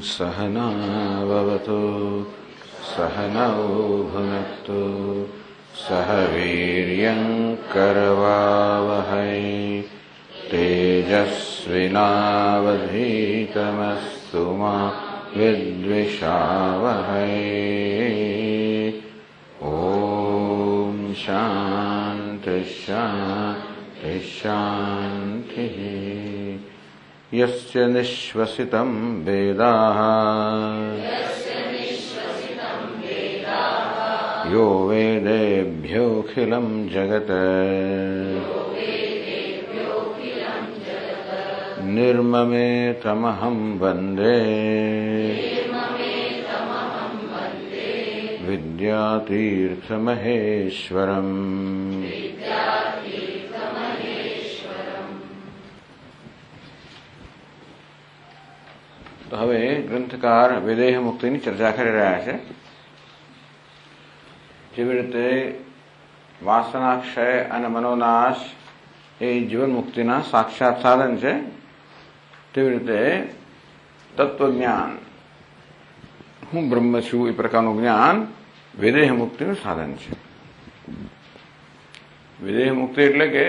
सहनाववतु सहनौ भुनक्तु सह वीर्यङ्करवावहै तेजस्विनावधीतमस्तु मा विद्विषावहै। ॐ शान्ति शान्ति शान्तिः। यस्य निश्वसितं वेदाः यो वेदेभ्योऽखिलं जगत् निर्ममेतमहं वन्दे विद्यातीर्थमहेश्वरम्। તો હવે ગ્રંથકાર વિદેહ મુક્તિની ચર્ચા કરી રહ્યા છે. જેવી રીતે વાસનાક્ષય અને મનોનાશ એ જીવન મુક્તિના સાક્ષાત સાધન છે, તેવી રીતે તત્વજ્ઞાન, હું બ્રહ્મ છું એ પ્રકારનું જ્ઞાન વિદેહ મુક્તિનું સાધન છે. વિદેહ મુક્તિ એટલે કે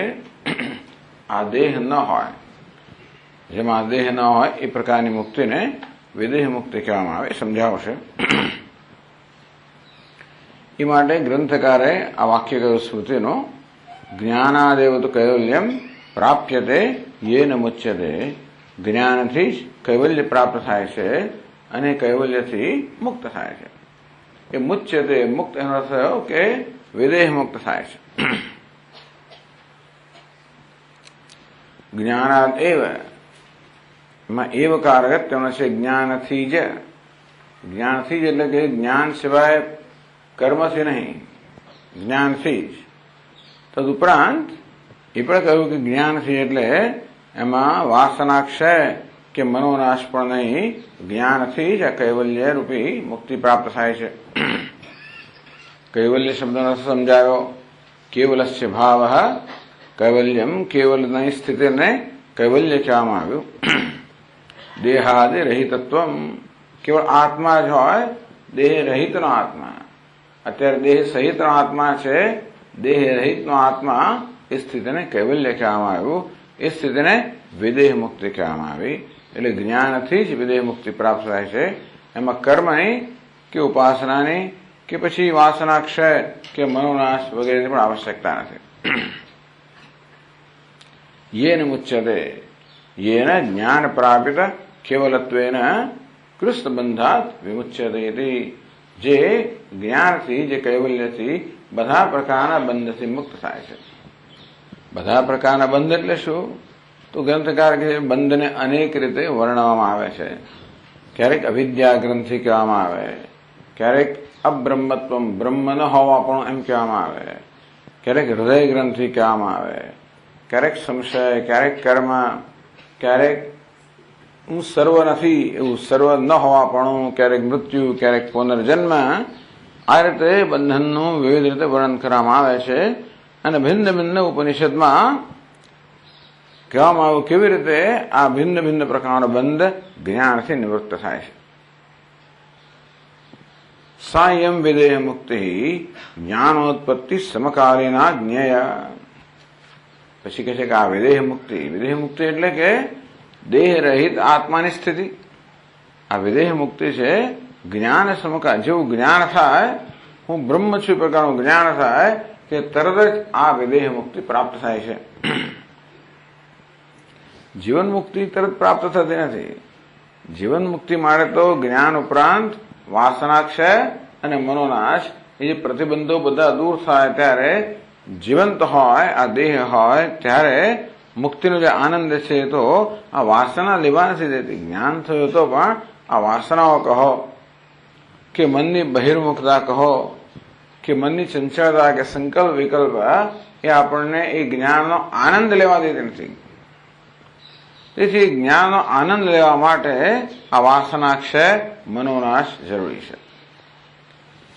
આ દેહ ન હોય, જેમાં દેહ ન હોય એ પ્રકારની મુક્તિને વિદેહ મુક્તિ કહેવામાં આવે, સમજાવશે. એ માટે ગ્રંથકારે આ વાક્ય કહ્યું સ્મૃતિનો, જ્ઞાનાદેવ તો કૈવલ્યમ પ્રાપ્યતે યેન મુચ્યતે. જ્ઞાનથી જ કૈવલ્ય પ્રાપ્ત થાય છે અને કૈવલ્યથી મુક્ત થાય છે. એ મુચ્યતે, મુક્ત એનો અર્થ થયો કે વિદેહ મુક્ત થાય છે. જ્ઞાનાદ એવ, એમાં એવકારક તેનો છે જ્ઞાનથી જ. જ્ઞાનથી જ એટલે કે જ્ઞાન સિવાય કર્મથી નહીં, જ્ઞાનથી જ. તદુપરાંત એ પણ કહ્યું કે જ્ઞાનથી એટલે એમાં વાસનાક્ષય કે મનોનાશ પણ નહીં, જ્ઞાનથી જ આ કૈવલ્ય રૂપી મુક્તિ પ્રાપ્ત થાય છે. કૈવલ્ય શબ્દનો અર્થ સમજાયો. કેવલસ્ય ભાવ કૈવલ્યમ, કેવલની સ્થિતિને કૈવલ્ય કહેવામાં આવ્યું. દેહાદિ રહિતત્વમ, કેવળ આત્મા જ હોય, દેહ રહિતનો આત્મા. અત્યારે દેહ સહિતનો આત્મા છે, દેહ રહિતનો આત્મા, એ સ્થિતિને કૈવલ્ય કહેવામાં આવ્યું. એ સ્થિતિને વિદેહ મુક્તિ કહેવામાં આવી. એટલે જ્ઞાનથી જ વિદેહ મુક્તિ પ્રાપ્ત થાય છે. એમાં કર્મની કે ઉપાસનાની કે પછી વાસનાક્ષય કે મનોનાશ વગેરેની પણ આવશ્યકતા નથી. યેન મુચ્યતે, યેન જ્ઞાન પ્રાપિત કેવલત્વેન કૃષ્ણબંધાત વિમુચ્યતે. જે જ્ઞાનથી, જે કૈવલ્યથી બધા પ્રકારના બંધથી મુક્ત થાય છે. બધા પ્રકારના બંધ એટલે શું? તો ગ્રંથકાર કે બંધને અનેક રીતે વર્ણવવામાં આવે છે. ક્યારેક અવિદ્યા ગ્રંથિ કહેવામાં આવે, ક્યારેક અબ્રહ્મત્વમ, બ્રહ્મ ન હોવાપણું એમ કહેવામાં આવે, ક્યારેક હૃદય ગ્રંથિ કહેવામાં આવે, ક્યારેક સંશય, ક્યારેક કર્મ, ક્યારેક હું સર્વ નથી એવું સર્વ ન હોવાપણું, ક્યારેક મૃત્યુ, ક્યારેક પુનર્જન્મ. આ રીતે બંધનનું વિવિધ રીતે વર્ણન કરવામાં આવે છે. અને ભિન્ન ભિન્ન ઉપનિષદમાં કહેવામાં આવ્યું કેવી રીતે આ ભિન્ન ભિન્ન પ્રકારનો બંધ જ્ઞાનથી નિવૃત્ત થાય છે. સાયમ વિદેહ મુક્તિ જ્ઞાનોત્પત્તિ સમકાલીના જ્ઞેય. પછી કહે છે કે આ વિદેહ મુક્તિ, વિદેહ મુક્તિ એટલે કે દેહ રહિત આત્માની સ્થિતિ. આ વિદેહ મુક્તિ છે જ્ઞાન સમકા, જેવું જ્ઞાન થાય, હું બ્રહ્મ છું પ્રકારનું જ્ઞાન થાય કે તરત જ આ વિદેહ મુક્તિ પ્રાપ્ત થાય છે. જીવન મુક્તિ તરત પ્રાપ્ત થતી નથી. જીવન મુક્તિ માટે તો જ્ઞાન ઉપરાંત વાસનાક્ષય અને મનોનાશ, એ જે પ્રતિબંધો બધા દૂર થાય ત્યારે જીવંત હોય, આ દેહ હોય, ત્યારે મુક્તિનો જે આનંદ છે તો આ વાસના લેવા નથી દેતી. જ્ઞાન થયું તો પણ આ વાસનાઓ કહો કે મનની બહિર્મુખતા કહો કે મનની ચંચળતા કે સંકલ્પ વિકલ્પ, એ આપણને એ જ્ઞાનનો આનંદ લેવા દેતી નથી. તેથી જ્ઞાનનો આનંદ લેવા માટે આ વાસનાક્ષય મનોનાશ જરૂરી છે.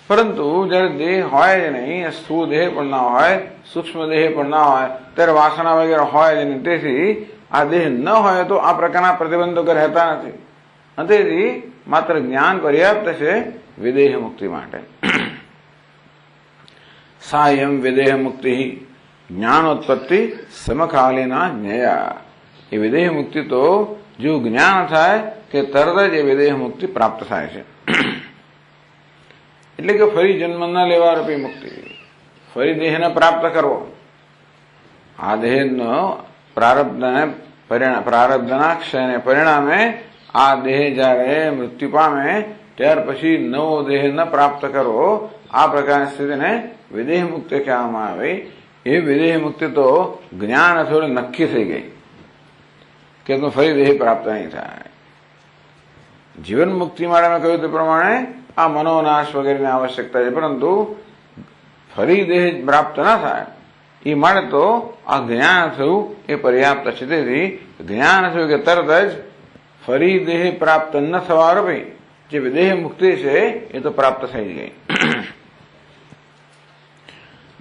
પરંતુ જયારે દેહ હોય જ નહીં, સ્થૂળ દેહ પણ ના હોય, સૂક્ષ્મ દેહ પણ ના હોય, ત્યારે વાસના વગેરે હોય જ નહીં. તેથી આ દેહ ન હોય તો આ પ્રકારના પ્રતિબંધકો રહેતા નથી. તેથી માત્ર જ્ઞાન પર્યાપ્ત છે વિદેહ મુક્તિ માટે. સાયમ વિદેહ મુક્તિ જ્ઞાનોત્પત્તિ સમકાલીના જ્ઞેયા. એ વિદેહ મુક્તિ તો જો જ્ઞાન થાય કે તરત જ એ વિદેહ મુક્તિ પ્રાપ્ત થાય છે. એટલે કે ફરી જન્મ ન લેવા રૂપી મુક્તિ, ફરી દેહને પ્રાપ્ત કરવો. આ દેહનો પ્રારબ્ધના ક્ષયને પરિણામે આ દેહ જ્યારે મૃત્યુ પામે ત્યાર પછી નવો દેહ ન પ્રાપ્ત કરવો, આ પ્રકારની સ્થિતિને વિદેહ મુક્તિ કહેવામાં આવે. એ વિદેહ મુક્તિ તો જ્ઞાન થોડે નક્કી થઈ ગઈ કે તો ફરી દેહ પ્રાપ્ત નહીં થાય. જીવન મુક્તિ માટે મેં કહ્યું તે પ્રમાણે આ મનોનાશ વગેરેની આવશ્યકતા છે, પરંતુ ફરી દેહ પ્રાપ્ત ન થાય એ માટે તો આ જ્ઞાન થયું એ પર્યાપ્ત છે. તેથી જ્ઞાન થયું કે તરત જ ફરી દેહ પ્રાપ્ત ન થવા રૂપે જે વિદેહ મુક્તિ છે એ તો પ્રાપ્ત થઈ ગઈ.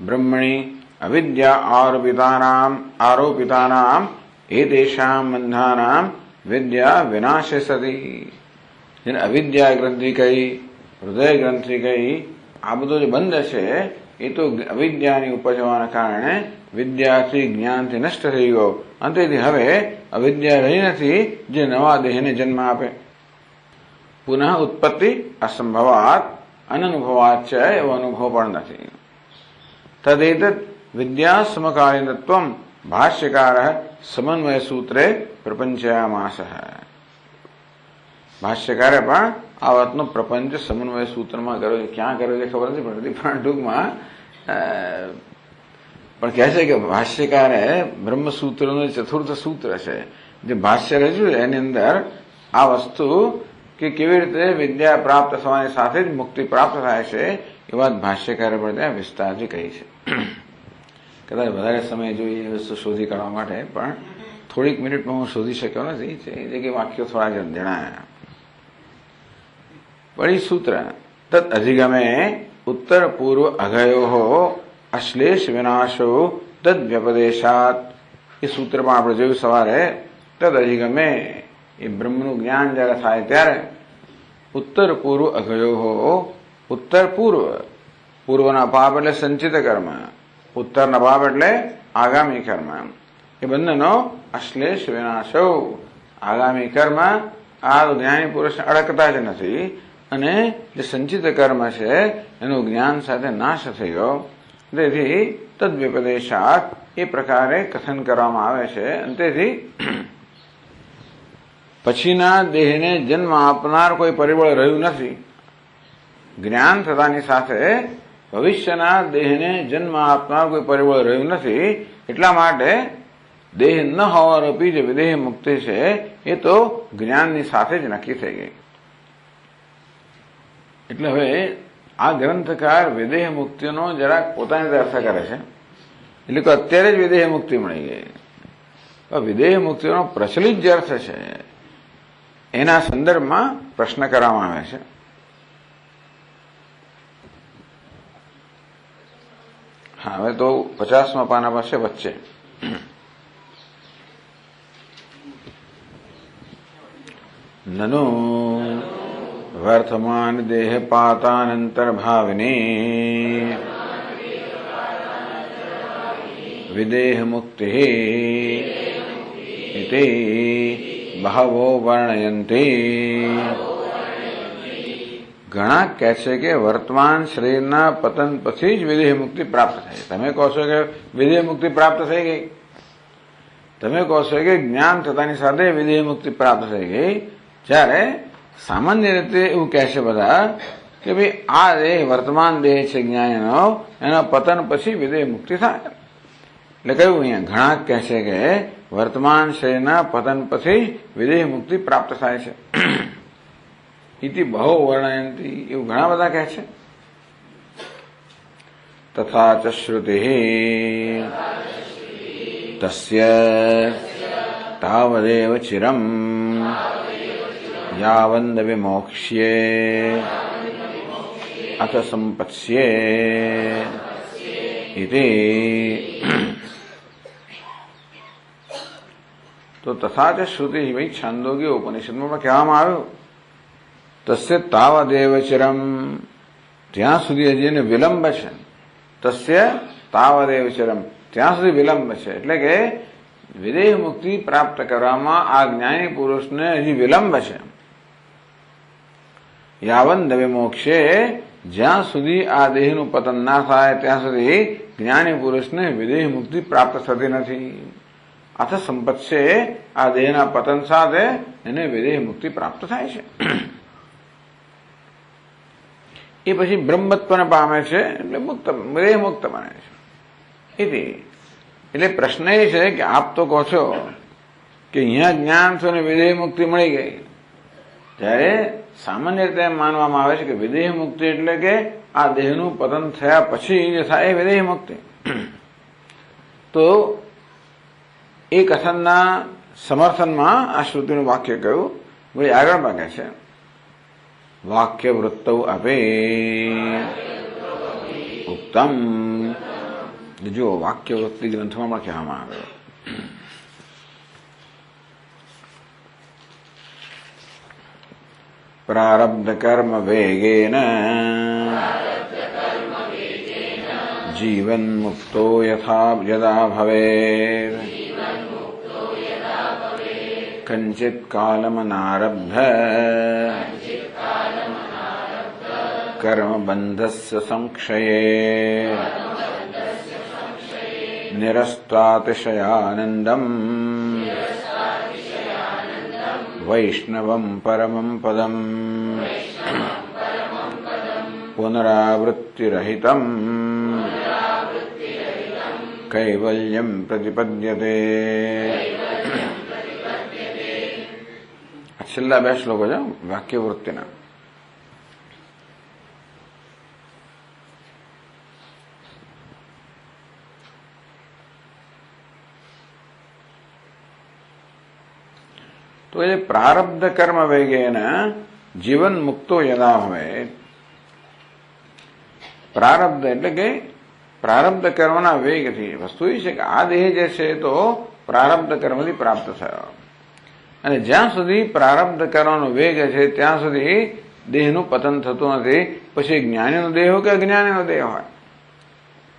બ્રહ્મણી અવિદ્યા આરોપિતાનામ એતેષામ બંધાનામ વિદ્યા વિનાશે સતી. જેને અવિદ્યા ગ્રંથિ કહી, હૃદય ગ્રંથિ કહી, આ બધો જે બંધ છે એ તો અવિદ્યાની ઉપજ હોવાના કારણે વિદ્યાથી જ્ઞાનથી નષ્ટ થઈ ગયો, અને તેથી હવે અવિદ્યા રહી નથી જે નવા દેહને જન્મ આપે. પુનઃ ઉત્પત્તિ અસંભવાત અનનુભવાત છે, એવો અનુભવ પણ નથી. તદેતદ વિદ્યા સમકાલીનત્વમ ભાષ્યકાર સમન્વય સૂત્રે પ્રપંચયામાસ. ભાષ્યકારે પણ આ વાતનો પ્રપંચ સમન્વય સૂત્રમાં કર્યો છે. ક્યાં કર્યો છે ખબર નથી પડતી, પણ ટૂંકમાં પણ કહે છે કે ભાષ્યકારે બ્રહ્મસૂત્રનું ચતુર્થ સૂત્ર છે જે ભાષ્ય રચ્યું છે એની અંદર આ વસ્તુ કે કેવી રીતે વિદ્યા પ્રાપ્ત થવાની સાથે જ મુક્તિ પ્રાપ્ત થાય છે એ વાત ભાષ્યકારે પણ ત્યાં વિસ્તારથી કહી છે. કદાચ વધારે સમય જોઈએ એ વસ્તુ શોધી કાઢવા માટે, પણ થોડીક મિનિટમાં હું શોધી શક્યો નથી એ કે વાક્યો થોડા જણાયા. વળી સૂત્ર તદ અધિગમે ઉત્તર પૂર્વ અઘયો અશ્લેષ વિનાશો તદ વ્યપદેશાત. એ સૂત્રમાં આપણે જોયું સવારે, તદ અધિગમે એ બ્રહ્મનું જ્ઞાન જયારે થાય ત્યારે ઉત્તર પૂર્વ અઘયો, ઉત્તર પૂર્વ, પૂર્વના પાપ એટલે સંચિત કર્મ, ઉત્તરના પાપ એટલે આગામી કર્મ, એ બંનેનો અશ્લેષ વિનાશો. આગામી કર્મ આ જ્ઞાની પુરુષને અડકતા જ નથી, અને જે સંચિત કર્મ છે એનું જ્ઞાન સાથે નાશ થઈ ગયો. તેથી તદ્વ્યપદેશાત એ પ્રકારે કથન કરવામાં આવે છે. અને તેથી પછીના દેહને જન્મ આપનાર કોઈ પરિબળ રહ્યું નથી. જ્ઞાન થતાની સાથે ભવિષ્યના દેહને જન્મ આપનાર કોઈ પરિબળ રહ્યું નથી. એટલા માટે દેહ ન હોવારૂપી જે વિદેહ મુક્તિ છે એ તો જ્ઞાનની સાથે જ નક્કી થઈ ગઈ. એટલે હવે આ ગ્રંથકાર વિદેહ મુક્તિનો જરાક પોતાની રીતે અર્થ કરે છે. એટલે કે અત્યારે જ વિદેહ મુક્તિ મળી ગઈ. વિદેહ મુક્તિનો પ્રચલિત જે અર્થ છે એના સંદર્ભમાં પ્રશ્ન કરવામાં આવે છે. હા, હવે તો 50મા પાના પાસે વચ્ચે નનો વર્તમાન દેહ પાતાનંતર ભાવિની વિદેહ મુક્તિ ઇતિ બહવો વર્ણયંતી. ઘણા કહે છે કે વર્તમાન શરીરના પતન પછી જ વિદેહ મુક્તિ પ્રાપ્ત થાય. તમે કહો છો કે વિદેહ મુક્તિ પ્રાપ્ત થઈ ગઈ, તમે કહો છો કે જ્ઞાન થતાની સાથે વિદેહ મુક્તિ પ્રાપ્ત થઈ ગઈ, જ્યારે સામાન્ય રીતે એવું કહે છે બધા કે ભાઈ આ દેહ વર્તમાન દેહ છે જ્ઞાનીનો, એના પતન પછી વિદેહ મુક્તિ થાય. એટલે કહ્યું અહીંયા ઘણા કહે છે કે વર્તમાન શરીરના પતન પછી વિદેહ મુક્તિ પ્રાપ્ત થાય છે. ઇતિ બહુ વર્ણયંતી, એવું ઘણા બધા કહે છે. તથા ચ શ્રુતિ તસ્ય તાવદેવ ચિરમ યાવન્દ વિમોક્ષ્યે અથ સંપત્સ્યે ઇતિ. તો તથા ચ શ્રુતિ ભાઈ છાંદોગ્ય ઉપનિષદમાં કહેવામાં આવ્યું તસ્ય તાવદેવ ચિરમ, ત્યાં સુધી હજી એને વિલંબ છે. તસ્ય તાવદેવ ચિરમ, ત્યાં સુધી વિલંબ છે. એટલે કે વિદેહ મુક્તિ પ્રાપ્ત કરવામાં આ જ્ઞાની પુરુષને હજી વિલંબ છે. યાવન વિમોક્ષે, જ્યાં સુધી આ દેહનું પતન ના થાય ત્યાં સુધી જ્ઞાની પુરુષને વિદેહ મુક્તિ પ્રાપ્ત થતી નથી. અથ સંપત્સે, આ દેહના પતન સાથે એને વિદેહ મુક્તિ પ્રાપ્ત થાય છે. એ પછી બ્રહ્મત્વને પામે છે, એટલે મુક્ત વિદેહ મુક્ત બને છે. એટલે પ્રશ્ન એ છે કે આપ તો કહો છો કે અહીંયા જ્ઞાન છો ને વિદેહ મુક્તિ મળી ગઈ, ત્યારે સામાન્ય રીતે એમ માનવામાં આવે છે કે વિદેહ મુક્તિ એટલે કે આ દેહનું પતન થયા પછી જે થાય એ વિદેહ મુક્તિ. તો એ કથનના સમર્થનમાં આ શ્રુતિનું વાક્ય કહ્યું. વળી આગળ માગે છે વાક્ય વૃત્તૌ અપે ઉત્તમ. જો વાક્ય વૃત્તિ ગ્રંથમાં પણ કહેવામાં આવે, પ્રારબ્ધ કર્મ વેગેન જીવન મુક્તો યદા ભવેત કંચિત કાલમનારબ્ધ કર્મ બંધસ્ય સંક્ષયે નિરસ્તાતિશયાનંદમ વૈષ્ણવમ પરમં પદમ પુનરાવૃત્તિરહિતમ કૈવલ્યમ પ્રતિપદ્યતે. છેલ્લા બે શ્લોકો છે વાક્યવૃત્તિના. તો એ પ્રારબ્ધ કર્મ વેગેન જીવન મુક્તો યદા હવે. પ્રારબ્ધ એટલે કે પ્રારબ્ધ કર્મના વેગથી. વસ્તુ એ છે કે આ દેહ જે છે તો પ્રારબ્ધ કર્મથી પ્રાપ્ત થયો, અને જ્યાં સુધી પ્રારબ્ધ કર્મનો વેગ છે ત્યાં સુધી દેહનું પતન થતું નથી. પછી જ્ઞાનીનો દેહ હોય કે અજ્ઞાનીનો દેહ હોય,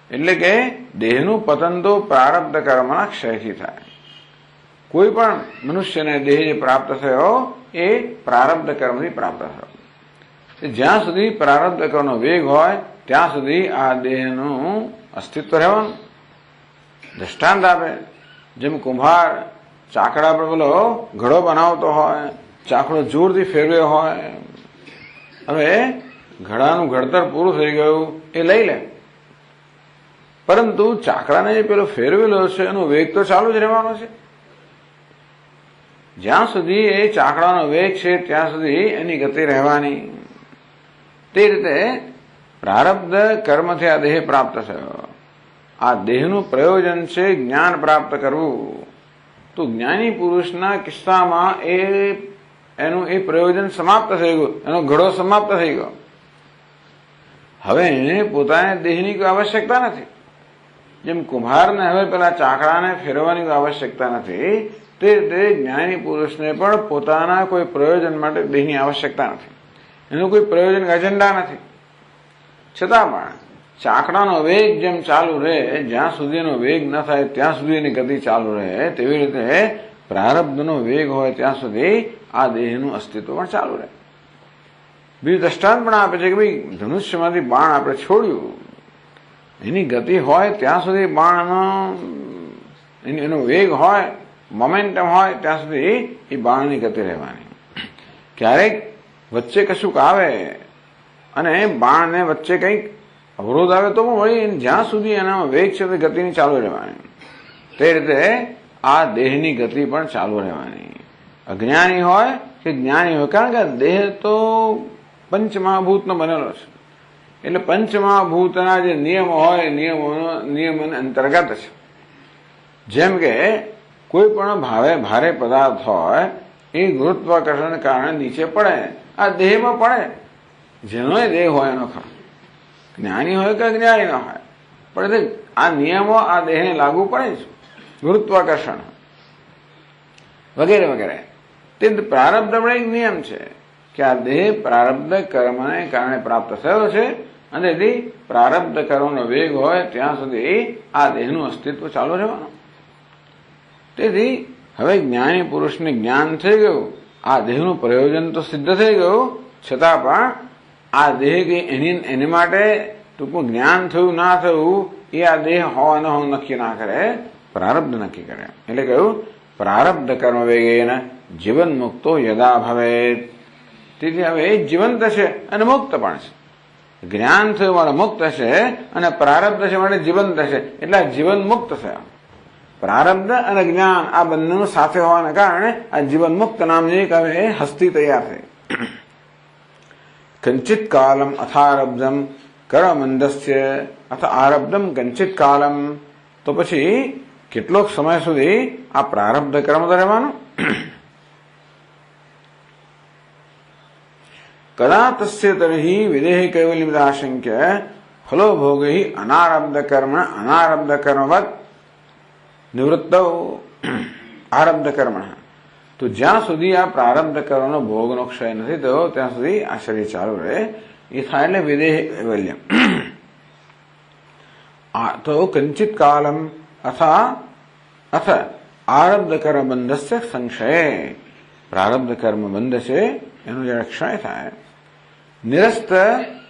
એટલે કે દેહનું પતન તો પ્રારબ્ધ કર્મના ક્ષયથી થાય. કોઈ પણ મનુષ્યને દેહ જે પ્રાપ્ત થયો એ પ્રારબ્ધ કર્મથી પ્રાપ્ત થયો. જ્યાં સુધી પ્રારબ્ધ કર્મનો વેગ હોય ત્યાં સુધી આ દેહનું અસ્તિત્વ રહેવાનું. દ્રષ્ટાંત આપે, જેમ કુંભાર ચાકડા પર પેલો ઘડો બનાવતો હોય, ચાકડો જોરથી ફેરવ્યો હોય, હવે ઘડાનું ઘડતર પૂરું થઈ ગયું એ લઈ લે, પરંતુ ચાકડાને જે પેલો ફેરવેલો છે એનો વેગ તો ચાલુ જ રહેવાનો છે. જ્યાં સુધી એ ચાકડાનો વેગ છે ત્યાં સુધી એની ગતિ રહેવાની. તે રીતે પ્રારબ્ધ કર્મથી આ દેહ પ્રાપ્ત થયો. આ દેહનું પ્રયોજન છે જ્ઞાન પ્રાપ્ત કરવું. તો જ્ઞાની પુરુષના કિસ્સામાં એનું એ પ્રયોજન સમાપ્ત થઈ ગયું, એનો ઘડો સમાપ્ત થઈ ગયો. હવે એને પોતાને દેહની કોઈ આવશ્યકતા નથી. જેમ કુંભારને હવે પેલા ચાકડાને ફેરવવાની કોઈ આવશ્યકતા નથી, તે રીતે જ્ઞાની પુરુષને પણ પોતાના કોઈ પ્રયોજન માટે દેહની આવશ્યકતા નથી. એનું કોઈ પ્રયોજન એજન્ડા નથી. છતાં પણ ચાકડાનો વેગ જેમ ચાલુ રહે, જ્યાં સુધી એનો વેગ ન થાય ત્યાં સુધી એની ગતિ ચાલુ રહે, તેવી રીતે પ્રારબ્ધનો વેગ હોય ત્યાં સુધી આ દેહનું અસ્તિત્વ પણ ચાલુ રહે. બીજું દ્રષ્ટાંત પણ આપે છે કે ભાઈ ધનુષ્યમાંથી બાણ આપણે છોડ્યું, એની ગતિ હોય ત્યાં સુધી બાણનો એનો વેગ હોય, મોમેન્ટમ હોય ત્યાં સુધી એ બાણની ગતિ રહેવાની. ક્યારેક વચ્ચે કશુંક આવે અને બાણને વચ્ચે કંઈક અવરોધ આવે તો પણ વળી જ્યાં સુધી એનામાં વેગ છે તે ગતિની ચાલુ રહેવાની. તે રીતે આ દેહની ગતિ પણ ચાલુ રહેવાની. અજ્ઞાની હોય કે જ્ઞાની હોય, કારણ કે દેહ તો પંચમહાભૂતનો બનેલો છે, એટલે પંચમહાભૂતના જે નિયમો હોય નિયમોના અંતર્ગત છે. જેમ કે કોઈ પણ ભારે પદાર્થ હોય એ ગુરુત્વાકર્ષણને કારણે નીચે પડે, આ દેહમાં પડે. જેનો દેહ હોય એનો ખરો, જ્ઞાની હોય કે અજ્ઞાની ન હોય, પણ આ નિયમો આ દેહને લાગુ પડે છે, ગુરુત્વાકર્ષણ વગેરે વગેરે. તે પ્રારબ્ધ એક નિયમ છે. કે આ દેહ પ્રારબ્ધ કર્મને કારણે પ્રાપ્ત થયો છે અને તેથી પ્રારબ્ધ કર્મનો વેગ હોય ત્યાં સુધી આ દેહનું અસ્તિત્વ ચાલુ રહેવાનું. તેથી હવે જ્ઞાની પુરુષને જ્ઞાન થઈ ગયું, આ દેહનું પ્રયોજન તો સિદ્ધ થઈ ગયું, છતાં પણ આ દેહ કે એની માટે ટૂંકમાં જ્ઞાન થયું ના થયું એ આ દેહ હોવા ન હોવું નક્કી ના કરે, પ્રારબ્ધ નક્કી કરે. એટલે કહ્યું પ્રારબ્ધ કર્મ વેગેન જીવન મુક્તો યદા ભવેત. તેથી હવે એ જીવંત છે અને મુક્ત પણ છે. જ્ઞાન થયું માટે મુક્ત છે અને પ્રારબ્ધ છે માટે જીવંત છે, એટલે જીવન મુક્ત છે. પ્રારબ્ધ અને જ્ઞાન આ બંનેનું સાથે હોવાના કારણે આ જીવન મુક્ત નામની એક હવે હસ્તી તૈયાર થઈ. કંચિત કાલમ અથારબ્ધમ કર્મમંદસ્ય અથ આરબ્ધમ કંચિત કાલમ. તો પછી કેટલોક સમય સુધી આ પ્રારબ્ધ કર્મ તો રહેવાનું. કદા તસ્ય તર્હિ વિદેહ કૈવલ્યમિદાશંક્ય ફલો ભોગૈ અનારબ્ધ કર્મ અનારબ્ધ કર્મવત નિવૃત્ત આરબ્ધ કર્મ. તો જ્યાં સુધી આ પ્રારબ્ધ કર્મનો ભોગનો ક્ષય નથી થયો ત્યાં સુધી આ શરીર ચાલુ રહે, એ થાય એટલે વિદેહ કૈવલ્યમ. તો કંચિત કાલમ અથ આરબ્ધ કર્મ બંધસ્ય સંશય. પ્રારબ્ધ કર્મ બંધ છે એનું જયારે ક્ષય થાય. નિરસ્ત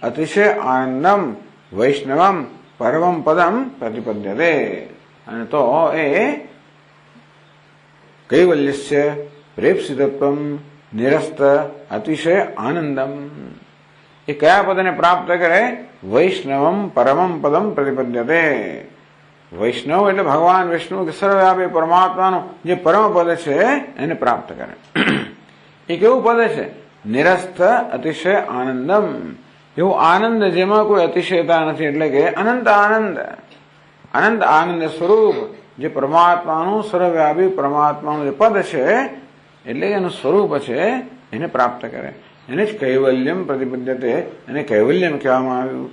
અતિશય આનંદમ વૈષ્ણવમ પરમમ પદમ પ્રતિપદ્યતે. અને તો એ કૈવલ્યસ્ય પ્રેપ્સિતત્વમ નિરસ્ત અતિશય આનંદમ. એ કયા પદને પ્રાપ્ત કરે? વૈષ્ણવમ પરમમ પદમ પ્રતિપદ્યતે. વૈષ્ણવ એટલે ભગવાન વિષ્ણુ કે સર્વવ્યાપી પરમાત્માનું જે પરમ પદ છે એને પ્રાપ્ત કરે. એ કેવું પદ છે? નિરસ્ત અતિશય આનંદમ. એવું આનંદ જેમાં કોઈ અતિશયતા નથી, એટલે કે અનંત આનંદ. અનંત આનંદ સ્વરૂપ જે પરમાત્માનું સર્વવ્યાપી પરમાત્માનું જે પદ છે એટલે એનું સ્વરૂપ છે એને પ્રાપ્ત કરે. એને જ કૈવલ્યમ પ્રતિપદ્યતે, એને કૈવલ્યમ કહેવામાં આવ્યું.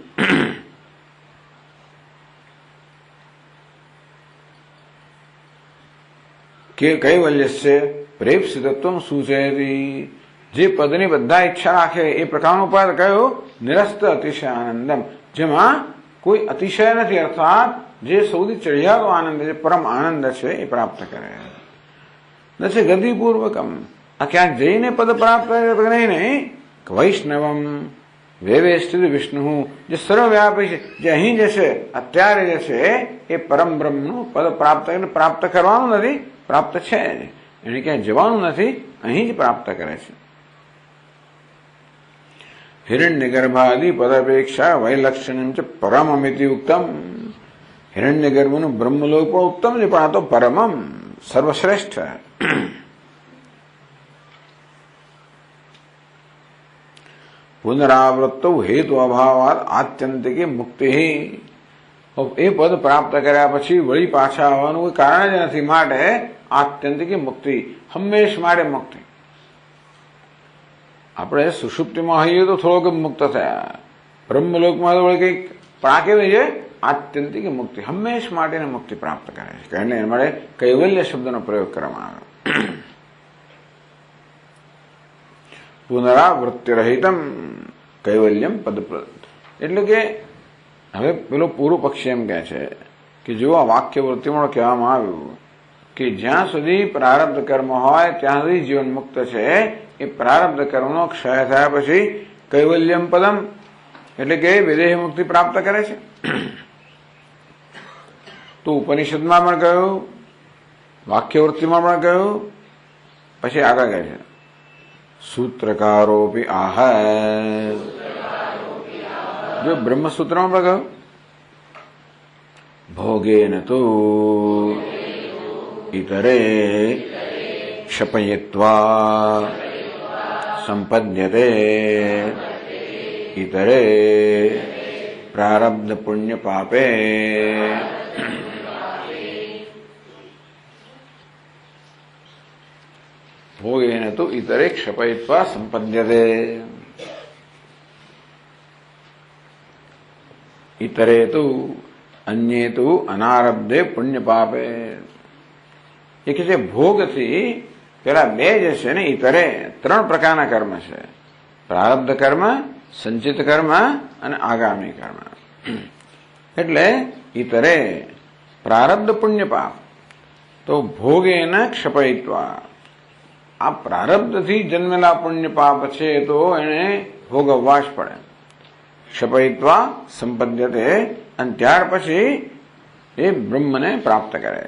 કે કૈવલ્યસ્ય પ્રેપ્સિતત્વમ સૂચયતિ. જે પદની બધા ઈચ્છા રાખે એ પ્રકારનું પદ કયું? નિરસ્ત અતિશય આનંદમ, જેમાં કોઈ અતિશય નથી, અર્થાત જે સૌથી ચઢિયાતો આનંદ છે, પરમ આનંદ છે એ પ્રાપ્ત કરે. નથી ગતિપૂર્વકમ. આ ક્યાંક જઈને પદ પ્રાપ્ત કરે નહીં. વૈષ્ણવમ વેવે સ્થિત વિષ્ણુ, જે સર્વવ્યાપી છે, જે અહીં જે છે અત્યારે જે છે એ પરમ બ્રહ્મનું પદ પ્રાપ્ત કરવાનું નથી, પ્રાપ્ત છે એને ક્યાંય જવાનું નથી, અહીં જ પ્રાપ્ત કરે છે. હિરણ્ય ગર્ભાદિ પદપેક્ષા વૈલક્ષણ્યમ ચ પરમમિતિ ઉક્તમ. હિરણ્ય ગર્ભનું બ્રહ્મલોક પણ ઉત્તમ છે, પણ આ તો પરમમ સર્વશ્રેષ્ઠ. પુનરાવૃત્ત હેતુ અભાવાત આત્યંતિકી મુક્તિ. એ પદ પ્રાપ્ત કર્યા પછી વળી પાછા આવવાનું કોઈ કારણ જ નથી, માટે આત્યંતિકી મુક્તિ, હંમેશ માટે મુક્તિ. આપણે સુષુપ્તિમાં હોઈએ તો થોડોક મુક્ત થયા, બ્રહ્મલોકમાં તો વળી કંઈક પણ આ કેવી છે? આત્યંતિક મુક્તિ, હંમેશ માટેની મુક્તિ પ્રાપ્ત કરે છે. એટલે એના માટે કૈવલ્ય શબ્દનો પ્રયોગ કરવામાં આવ્યો. પુનરાવૃત્તિ રહિતમ કૈવલ્યમ પદપ્રદ. એટલે કે હવે પેલો પૂર્વ પક્ષી એમ કહે છે કે જો આ વાક્ય વૃત્તિમાં કહેવામાં આવ્યું કે જ્યાં સુધી પ્રારબ્ધ કર્મ હોય ત્યાં સુધી જીવન મુક્ત છે, એ પ્રારબ્ધ કર્મનો ક્ષય થયા પછી કૈવલ્યમ પદમ એટલે કે વિદેહ મુક્તિ પ્રાપ્ત કરે છે. તો ઉપનિષદમાં પણ કહ્યું, વાક્યવૃત્તિમાં પણ કહ્યું, પછી આગળ કહે છે સૂત્રકારોપી આહ. જો બ્રહ્મસૂત્રમાં પણ કહ્યું ભોગેન તો ઇતરે ક્ષપયિત્વા સંપદ્યતે ઇતરે પ્રારબ્ધ પુણ્ય પાપે. ભોગેન તો ઇતરે ક્ષપયિત્વા સંપદ્યતે. ઇતરે તો અન્યે તો અનારબ્ધે પુણ્ય પાપે. એ કે છે ભોગથી પેલા બે જે છે ને ઇતરે ત્રણ પ્રકારના કર્મ છે. પ્રારબ્ધ કર્મ, સંચિત કર્મ અને આગામી કર્મ. એટલે ઇતરે પ્રારબ્ધ પુણ્ય પાપ તો ભોગેન ક્ષપયિત્વા. આ પ્રારબ્ધથી જન્મેલા પુણ્ય પાપ છે તો એને ભોગવવા જ પડે. ક્ષપયિત્વા સંપદ્યતે, અને ત્યાર પછી એ બ્રહ્મને પ્રાપ્ત કરે.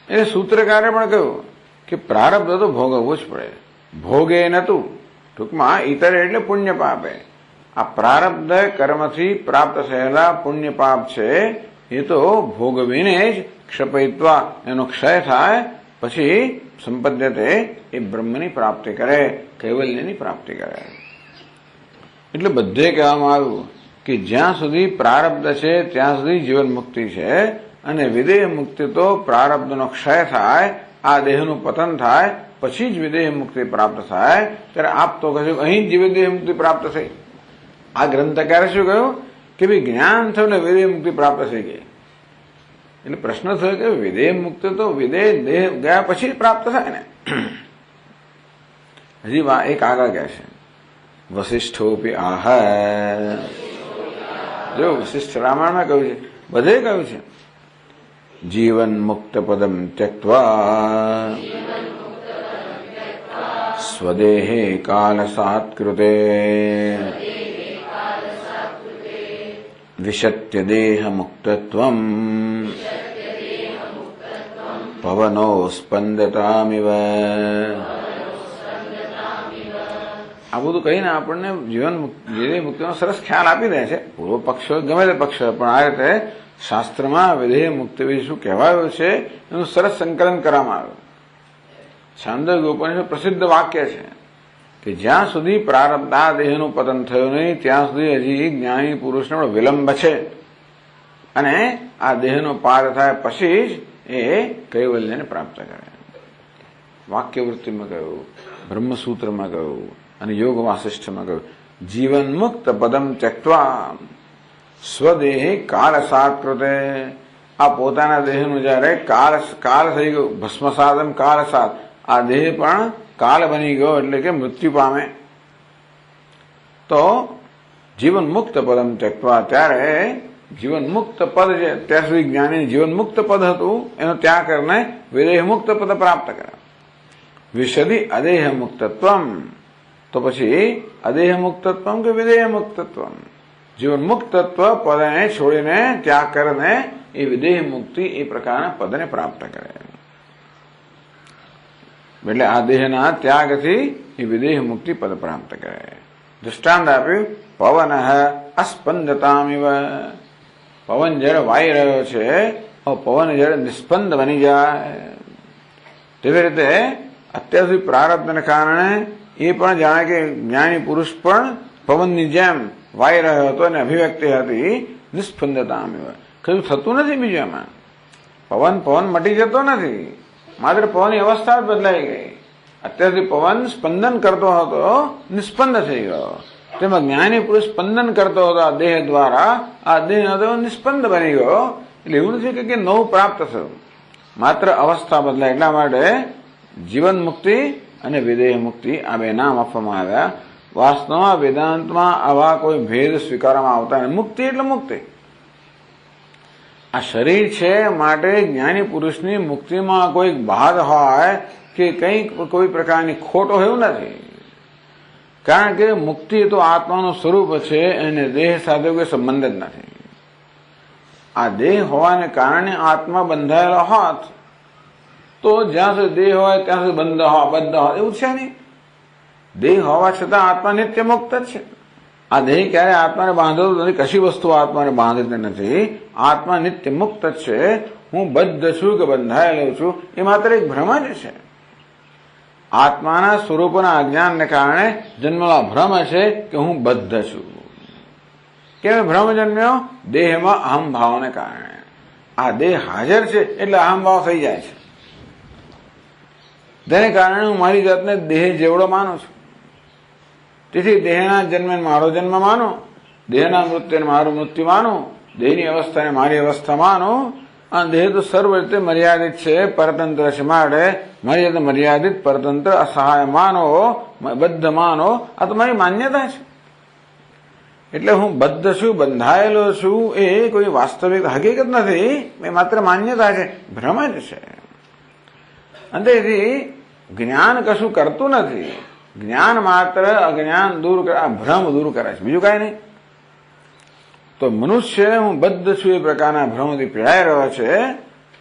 એટલે સૂત્રકારે પણ કહ્યું કે પ્રારબ્ધ તો ભોગવવું જ પડે. ભોગે નતું, ટૂંકમાં ઇતરે એટલે પુણ્ય પાપે. આ પ્રારબ્ધ કર્મથી પ્રાપ્ત થયેલા પુણ્ય પાપ છે એ તો ભોગવીને જ ક્ષપયિત્વા એનો ક્ષય થાય, પછી સંપદ્યતે એ બ્રહ્મની પ્રાપ્તિ કરે, કૈવલ્યની પ્રાપ્તિ કરે. એટલે બધે કહેવામાં આવ્યું કે જ્યાં સુધી પ્રારબ્ધ છે ત્યાં સુધી જીવન મુક્તિ છે, અને વિદેહ મુક્તિ તો પ્રારબ્ધનો ક્ષય થાય, આ દેહનું પતન થાય, પછી જ વિદેહ મુક્તિ પ્રાપ્ત થાય. ત્યારે આપ તો કહ્યું અહીં જ વિદેહ મુક્તિ પ્રાપ્ત થઈ. આ ગ્રંથકારે શું કહ્યું કે ભાઈ જ્ઞાન થયું ને વિદેહ મુક્તિ પ્રાપ્ત થઈ ગઈ. એટલે પ્રશ્ન થયો કે વિદેહ મુક્તિ તો વિદેહ દેહ ગયા પછી જ પ્રાપ્ત થાય ને. હજી એક આગળ કહે છે વસિષ્ઠોપી આહ. જો વસિષ્ઠ રામાયણમાં કહ્યું છે, બધે કહ્યું છે જીવન મુક્ત પદમ ત્યક્ત્વા સ્વદેહે કાલસાત્કૃતે વિશત્ય દેહ મુક્તત્વમ પવનો સ્પંદતામિવ. આ બધું કહીને આપણને જીવન વિદેહ મુક્તિનો સરસ ખ્યાલ આપી દે છે. પૂર્વ પક્ષ હોય ગમે તે પક્ષ હોય, પણ આ રીતે શાસ્ત્રમાં વિદેહ મુક્તિ વિશે શું કહેવાયું છે એનું સરસ સંકલન કરવામાં આવ્યું. છાંદોગ્ય ઉપનિષદ પ્રસિદ્ધ વાક્ય છે કે જ્યાં સુધી પ્રારબ્ધ આ દેહનું પતન થયું નહીં ત્યાં સુધી હજી જ્ઞાની પુરુષનો વિલંબ છે, અને આ દેહનો પાર થાય પછી જ એ કૈવલ્યને પ્રાપ્ત કરે. વાક્યવૃત્તિમાં કહ્યું, બ્રહ્મસૂત્રમાં કહ્યું અને યોગ વાસિષ્ઠમાં કહ્યું જીવન મુક્ત પદમ ત્યક્ત્વા સ્વદેહે કાલસાત્કૃતે. આ પોતાના દેહનું જયારે કાળ થઈ ગયું, ભસ્મસાદમ કાલસાત, આ દેહ પણ કાળ બની ગયો એટલે કે મૃત્યુ પામે, તો જીવન મુક્ત પદમ ત્યક્ત્વા, ત્યારે જીવન મુક્ત પદ છે ત્યાં સુધી જ્ઞાની જીવન મુક્ત પદ હતું એનો ત્યાગ કરીને વિદેહ મુક્ત પદ પ્રાપ્ત કરે. વિશદિ અદેહ મુક્તત્વમ, તો પછી અદેહ મુક્તત્વમ કે વિદેહ મુક્તત્વમ, જીવન મુક્તત્વ પદને છોડીને ત્યાગ કરીને એ વિદેહ મુક્તિ એ પ્રકારના પદને પ્રાપ્ત કરે. એટલે આ દેહના ત્યાગથી એ વિદેહ મુક્તિ પદ પ્રાપ્ત કરે. દૃષ્ટાંત આપ્યું પવન અસ્પંદતામિવ. પવન જયારે વાઈ રહ્યો છે, પવન જયારે નિસ્પંદ બની જાય, તેવી રીતે અત્યાર સુધી પ્રારબ્ધને કારણે એ પણ જાણે કે જ્ઞાની પુરુષ પણ પવનની જેમ વાઈ રહ્યો હતો અને અભિવ્યક્તિ હતી નિસ્પંદતામિવ. કયું થતું નથી બીજું એમાં. પવન મટી જતો નથી, માત્ર પવનની અવસ્થા જ બદલાઈ ગઈ. અત્યારથી પવન સ્પંદન કરતો હતો, નિસ્પંદ થઈ ગયો. તેમાં જ્ઞાની પુરુષ સ્પંદન કરતો હતો આ દેહ દ્વારા, આ દેહ હતો નિસ્પંદ બની ગયો. એટલે એવું નથી કે નવું પ્રાપ્ત થયું, માત્ર અવસ્થા બદલાય. એટલા માટે જીવન મુક્તિ અને વિદેહ મુક્તિ આ બે નામ આપવામાં આવ્યા. વાસ્તવમાં વેદાંતમાં આવા કોઈ ભેદ સ્વીકારવામાં આવતા નથી. મુક્તિ એટલે મુક્તિ. આ શરીર છે માટે જ્ઞાની પુરુષની મુક્તિમાં કોઈ બાદ હોય કે કંઈક કોઈ પ્રકારની ખોટ હોય એવું નથી. કારણ કે મુક્તિ તો આત્માનું સ્વરૂપ છે, એને દેહ સાથે કોઈ સંબંધ જ નથી. આ દેહ હોવાને કારણે આત્મા બંધાયેલો હોત તો જ્યાં સુધી દેહ હોય ત્યાં સુધી બદ્ધ હોય એવું છે નહીં. દેહ હોવા છતાં આત્મા નિત્ય મુક્ત જ છે. આ દેહ ક્યારે આત્માને બાંધતો નથી, કશી વસ્તુ આત્માને બાંધતી નથી. આત્મા નિત્ય મુક્ત જ છે. હું બદ્ધ છું કે બંધાયેલો છું એ માત્ર એક ભ્રમ જ છે. આત્માના સ્વરૂપના અજ્ઞાનને કારણે જન્મેલો ભ્રમ છે કે હું બદ્ધ છું. કેમ ભ્રમ જન્મ્યો? દેહમાં અહમભાવને કારણે. આ દેહ હાજર છે એટલે અહમભાવ થઈ જાય છે. તેને કારણે હું મારી જાતને દેહ જેવડો માનું છું. તેથી દેહના જન્મે મારો જન્મ માનો, દેહના મૃત્યુને મારું મૃત્યુ માનો, દેહની અવસ્થાને મારી અવસ્થા માનો, આ દેહ તો સર્વ રીતે મર્યાદિત છે, પરતંત્ર છે. માટે મર્યાદિત, પરતંત્ર, અસહાય માનો, બદ્ધ માનો, આ તમારી માન્યતા છે. એટલે હું બદ્ધ છું, બંધાયેલો છું, એ કોઈ વાસ્તવિક હકીકત નથી, એ માત્ર માન્યતા છે, ભ્રમ જ છે. અને તેથી જ્ઞાન કશું કરતું નથી. જ્ઞાન માત્ર અજ્ઞાન દૂર કરે, આ ભ્રમ દૂર કરે છે, બીજું કાંઈ નહીં. તો મનુષ્ય હું બદ્ધ છું એ પ્રકારના ભ્રમથી પીડાઈ રહ્યો છે,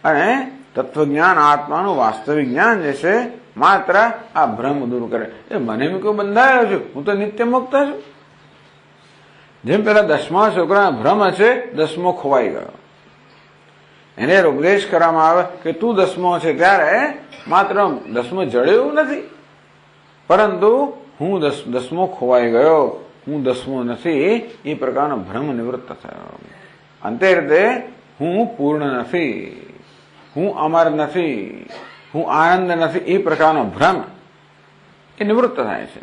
અને તત્વજ્ઞાન આત્માનું વાસ્તવિક જ્ઞાન જે છે માત્ર આ ભ્રમ દૂર કરે. એ મને મેં કોઈ બંધાયેલો છું, હું તો નિત્ય મુક્ત છું. જેમ પેલા 10મા છોકરા ભ્રમ છે, 10મો ખોવાઈ ગયો. એને ઉપદેશ કરવામાં આવે કે તું 10મો છે, ત્યારે માત્ર 10મો જડ્યો નથી, પરંતુ હું 10મો ખોવાઈ ગયો, હું 10મો નથી, એ પ્રકારનો ભ્રમ નિવૃત્ત થયો. અંતે રીતે હું પૂર્ણ નથી, હું અમર નથી, હું આનંદ નથી, એ પ્રકારનો ભ્રમ એ નિવૃત્ત થાય છે.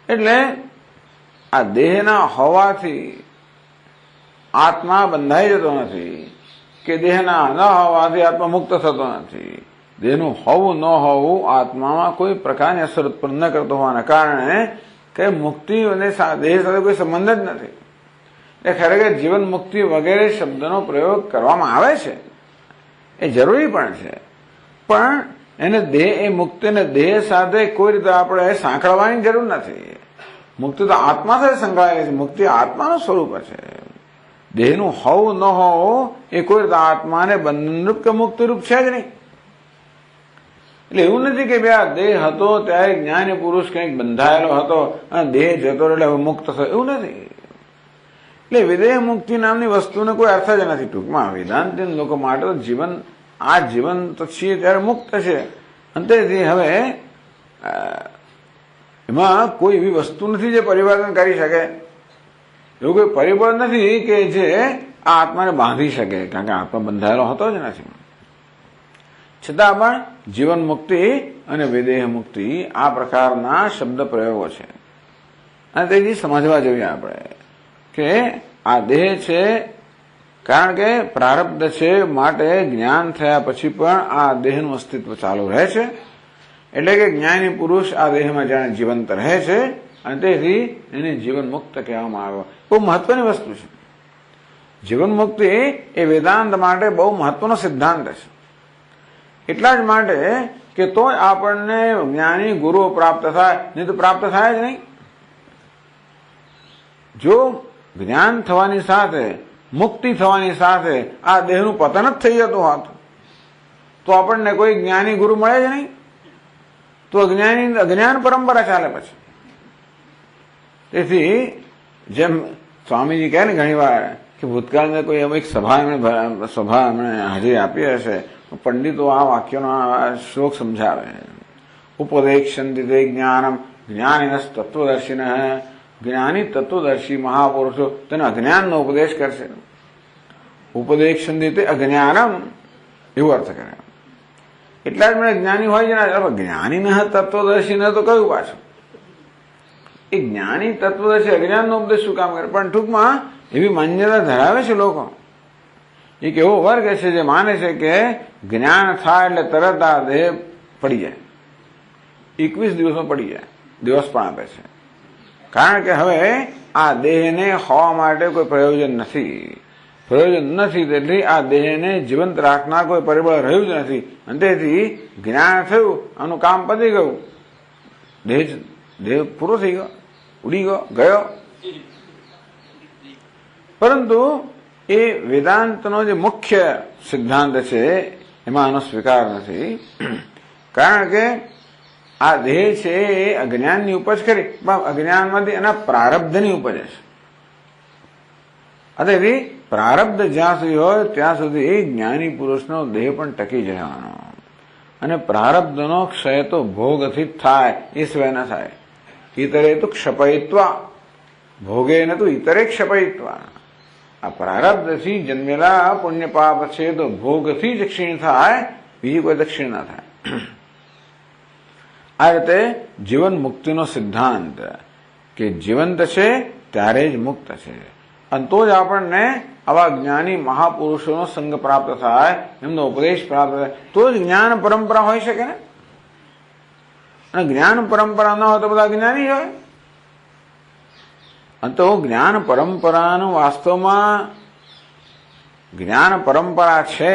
એટલે આ દેહના હોવાથી આત્મા બંધાઈ જતો નથી, કે દેહના ન હોવાથી આત્મા મુક્ત થતો નથી. દેહનું હોવું ન હોવું આત્મામાં કોઈ પ્રકારની અસર ઉત્પન્ન ન કરતો હોવાના કારણે કે મુક્તિ અને દેહ સાથે કોઈ સંબંધ જ નથી. એટલે ખરેખર જીવન મુક્તિ વગેરે શબ્દનો પ્રયોગ કરવામાં આવે છે, એ જરૂરી પણ છે, પણ એને દેહ, એ મુક્તિને દેહ સાથે કોઈ રીતે આપણે સાંકળવાની જરૂર નથી. મુક્તિ તો આત્મા સાથે સંકળાયેલી છે, મુક્તિ આત્માનું સ્વરૂપ છે. દેહનું હોવું ન હોવું એ કોઈ રીતે આત્માને બંધનરૂપ કે મુક્તિરૂપ છે જ નહીં. એટલે એવું નથી કે ભાઈ આ દેહ હતો ત્યારે જ્ઞાની પુરુષ કંઈક બંધાયેલો હતો અને દેહ જતો એટલે હવે મુક્ત થયો, એવું નથી. એટલે વિદેહ મુક્તિ નામની વસ્તુને કોઈ અર્થ જ નથી. ટૂંકમાં વેદાંતી લોકો માટે તો જીવન, આ જીવન તો છીએ ત્યારે મુક્ત છે. અંતેથી હવે એમાં કોઈ એવી વસ્તુ નથી જે પરિવર્તન કરી શકે. એવું કોઈ પરિબળ નથી કે જે આ આત્માને બાંધી શકે, કારણ કે આત્મા બંધાયેલો હતો જ નથી. છતાં પણ જીવન મુક્તિ અને વિદેહ મુક્તિ આ પ્રકારના શબ્દ પ્રયોગો છે, અને તેથી સમજવા જોઈએ આપણે કે આ દેહ છે કારણ કે પ્રારબ્ધ છે, માટે જ્ઞાન થયા પછી પણ આ દેહનું અસ્તિત્વ ચાલુ રહે છે. એટલે કે જ્ઞાની પુરુષ આ દેહમાં જાણે જીવંત રહે છે, અને તેથી એને જીવન મુક્ત કહેવામાં આવ્યો. બહુ મહત્વની વસ્તુ છે. જીવન મુક્તિ એ વેદાંત માટે બહુ મહત્વનો સિદ્ધાંત છે. એટલા જ માટે કે તો આપણને જ્ઞાની ગુરુઓ પ્રાપ્ત થાય, નહીં તો પ્રાપ્ત થાય જ નહીં. જો જ્ઞાન થવાની સાથે, મુક્તિ થવાની સાથે આ દેહનું પતન જ થઈ જતું હોત તો આપણને કોઈ જ્ઞાની ગુરુ મળે જ નહીં, તો અજ્ઞાન પરંપરા ચાલે પછી. તેથી જેમ સ્વામીજી કહે ને ઘણી વાર કે ભૂતકાળમાં કોઈ એક સભા એમણે હાજરી આપી હશે, પંડિતો આ વાક્યનો શ્લોક સમજાવે. ઉપદેક્ષંતિ તે જ્ઞાનમ જ્ઞાનિનસ તત્વદર્શિન. જ્ઞાની તત્વદર્શી મહાપુરુષો તેને અજ્ઞાનનો ઉપદેશ કરશે. ઉપદેક્ષંતિ તે અજ્ઞાનમ એવું અર્થ કરે. એટલા જ મને જ્ઞાની હોય છે ને, જ્ઞાની ન તત્વદર્શી ન તો કયું પાછું? એ જ્ઞાની તત્વદર્શી અજ્ઞાનનો ઉપદેશ શું કામ કરે? પણ ટૂંકમાં એવી માન્યતા ધરાવે છે લોકો. એક એવો વર્ગ છે જે માને છે કે જ્ઞાન થાય એટલે તરત આ દેહ પડી જાય, 21 દિવસમાં પડી જાય, દિવસ પણ આપે છે. કારણ કે હવે આ દેહને હોવા માટે કોઈ પ્રયોજન નથી, તેથી આ દેહને જીવંત રાખનાર કોઈ પરિબળ રહ્યું જ નથી. અને તેથી જ્ઞાન થયું, આનું કામ પતી ગયું, દેહ પૂરો થઈ ગયો, ઉડી ગયો. પરંતુ એ વેદાંતનો જે મુખ્ય સિદ્ધાંત છે એમાં આનો સ્વીકાર નથી. કારણ કે આ દેહ છે એ અજ્ઞાનની ઉપજ કરી, અજ્ઞાનમાંથી એના પ્રારબ્ધની ઉપજ છે. તેથી પ્રારબ્ધ જ્યાં સુધી હોય ત્યાં સુધી જ્ઞાની પુરુષનો દેહ પણ ટકી જવાનો. અને પ્રારબ્ધનો ક્ષય તો ભોગથી જ થાય, એ સ્વય ન થાય. ઇતરે તો ક્ષપયિત્વા ભોગે ન તો ઇતરે ક્ષપયિત્વા. આ પ્રારબ્ધથી જન્મેલા પુણ્ય પાપ છે તો ભોગથી જ ક્ષીણ થાય, બીજી કોઈ ક્ષીણ ના થાય. આ રીતે જીવન મુક્તિનો સિદ્ધાંત કે જીવંત છે ત્યારે જ મુક્ત છે, અને તો જ આપણને આવા જ્ઞાની મહાપુરુષોનો સંગ પ્રાપ્ત થાય, એમનો ઉપદેશ પ્રાપ્ત થાય, તો જ જ્ઞાન પરંપરા હોઈ શકે ને. અને જ્ઞાન પરંપરા ન હોય તો બધા જ્ઞાની હોય. અને તો જ્ઞાન પરંપરાનું વાસ્તવમાં જ્ઞાન પરંપરા છે,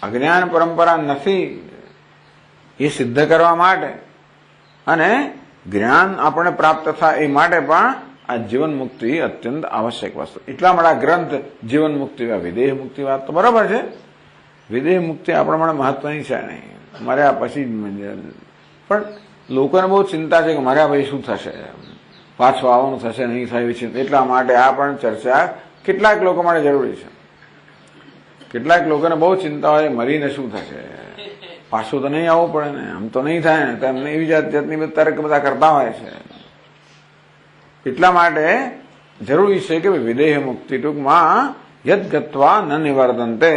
અજ્ઞાન પરંપરા નથી, એ સિદ્ધ કરવા માટે અને જ્ઞાન આપણને પ્રાપ્ત થાય એ માટે પણ આ જીવન મુક્તિ અત્યંત આવશ્યક વસ્તુ. એટલા માટે આ ગ્રંથ જીવન મુક્તિ, વિદેહ મુક્તિ વાત તો બરાબર છે. વિદેહ મુક્તિ આપણા માટે મહત્વની છે નહીં, મર્યા પછી પણ લોકોને બહુ ચિંતા છે કે મર્યા પછી શું થશે, પાછું આવવાનું થશે નહીં થાય એવી ચિંતા. એટલા માટે આ પણ ચર્ચા કેટલાક લોકો માટે જરૂરી છે. કેટલાક લોકોને બહુ ચિંતા હોય મરીને શું થશે, પાછું તો નહીં આવવું પડે ને, આમ તો નહીં થાય ને, તેમને એવી જાતની તર્ક બધા કરતા હોય છે. એટલા માટે જરૂરી છે કે વિદેહ મુક્તિ ટૂંકમાં યદ ગત્વા ન નિવર્તન્તે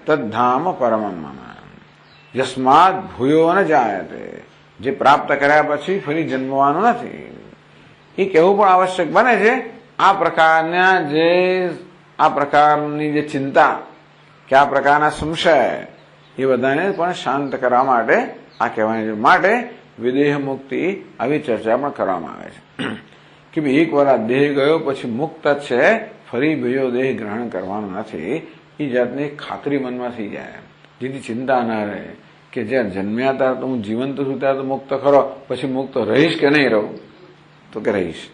તદ્ધામ પરમમ યસ્માદ ભૂયો ન જાયતે, જે પ્રાપ્ત કર્યા પછી ફરી જન્મવાનું નથી, એ કહેવું પણ આવશ્યક બને છે. આ પ્રકારની જે ચિંતા કે આ પ્રકારના સંશય એ બધાને પણ શાંત કરવા માટે આ કહેવાની છે. માટે વિદેહ મુક્તિ આવી ચર્ચા પણ કરવામાં આવે છે કે એક વાર આ દેહ ગયો પછી મુક્ત છે, ફરી બીજો દેહ ગ્રહણ કરવાનો નથી. એ જાતની ખાતરી મનમાં થઈ જાય, જેથી ચિંતા ના રહે કે જ્યાં જન્મ્યા હતા તો હું જીવંત છું ત્યારે તો મુક્ત ખરો, પછી મુક્ત રહીશ કે નહીં રહું, તો કે રહીશ.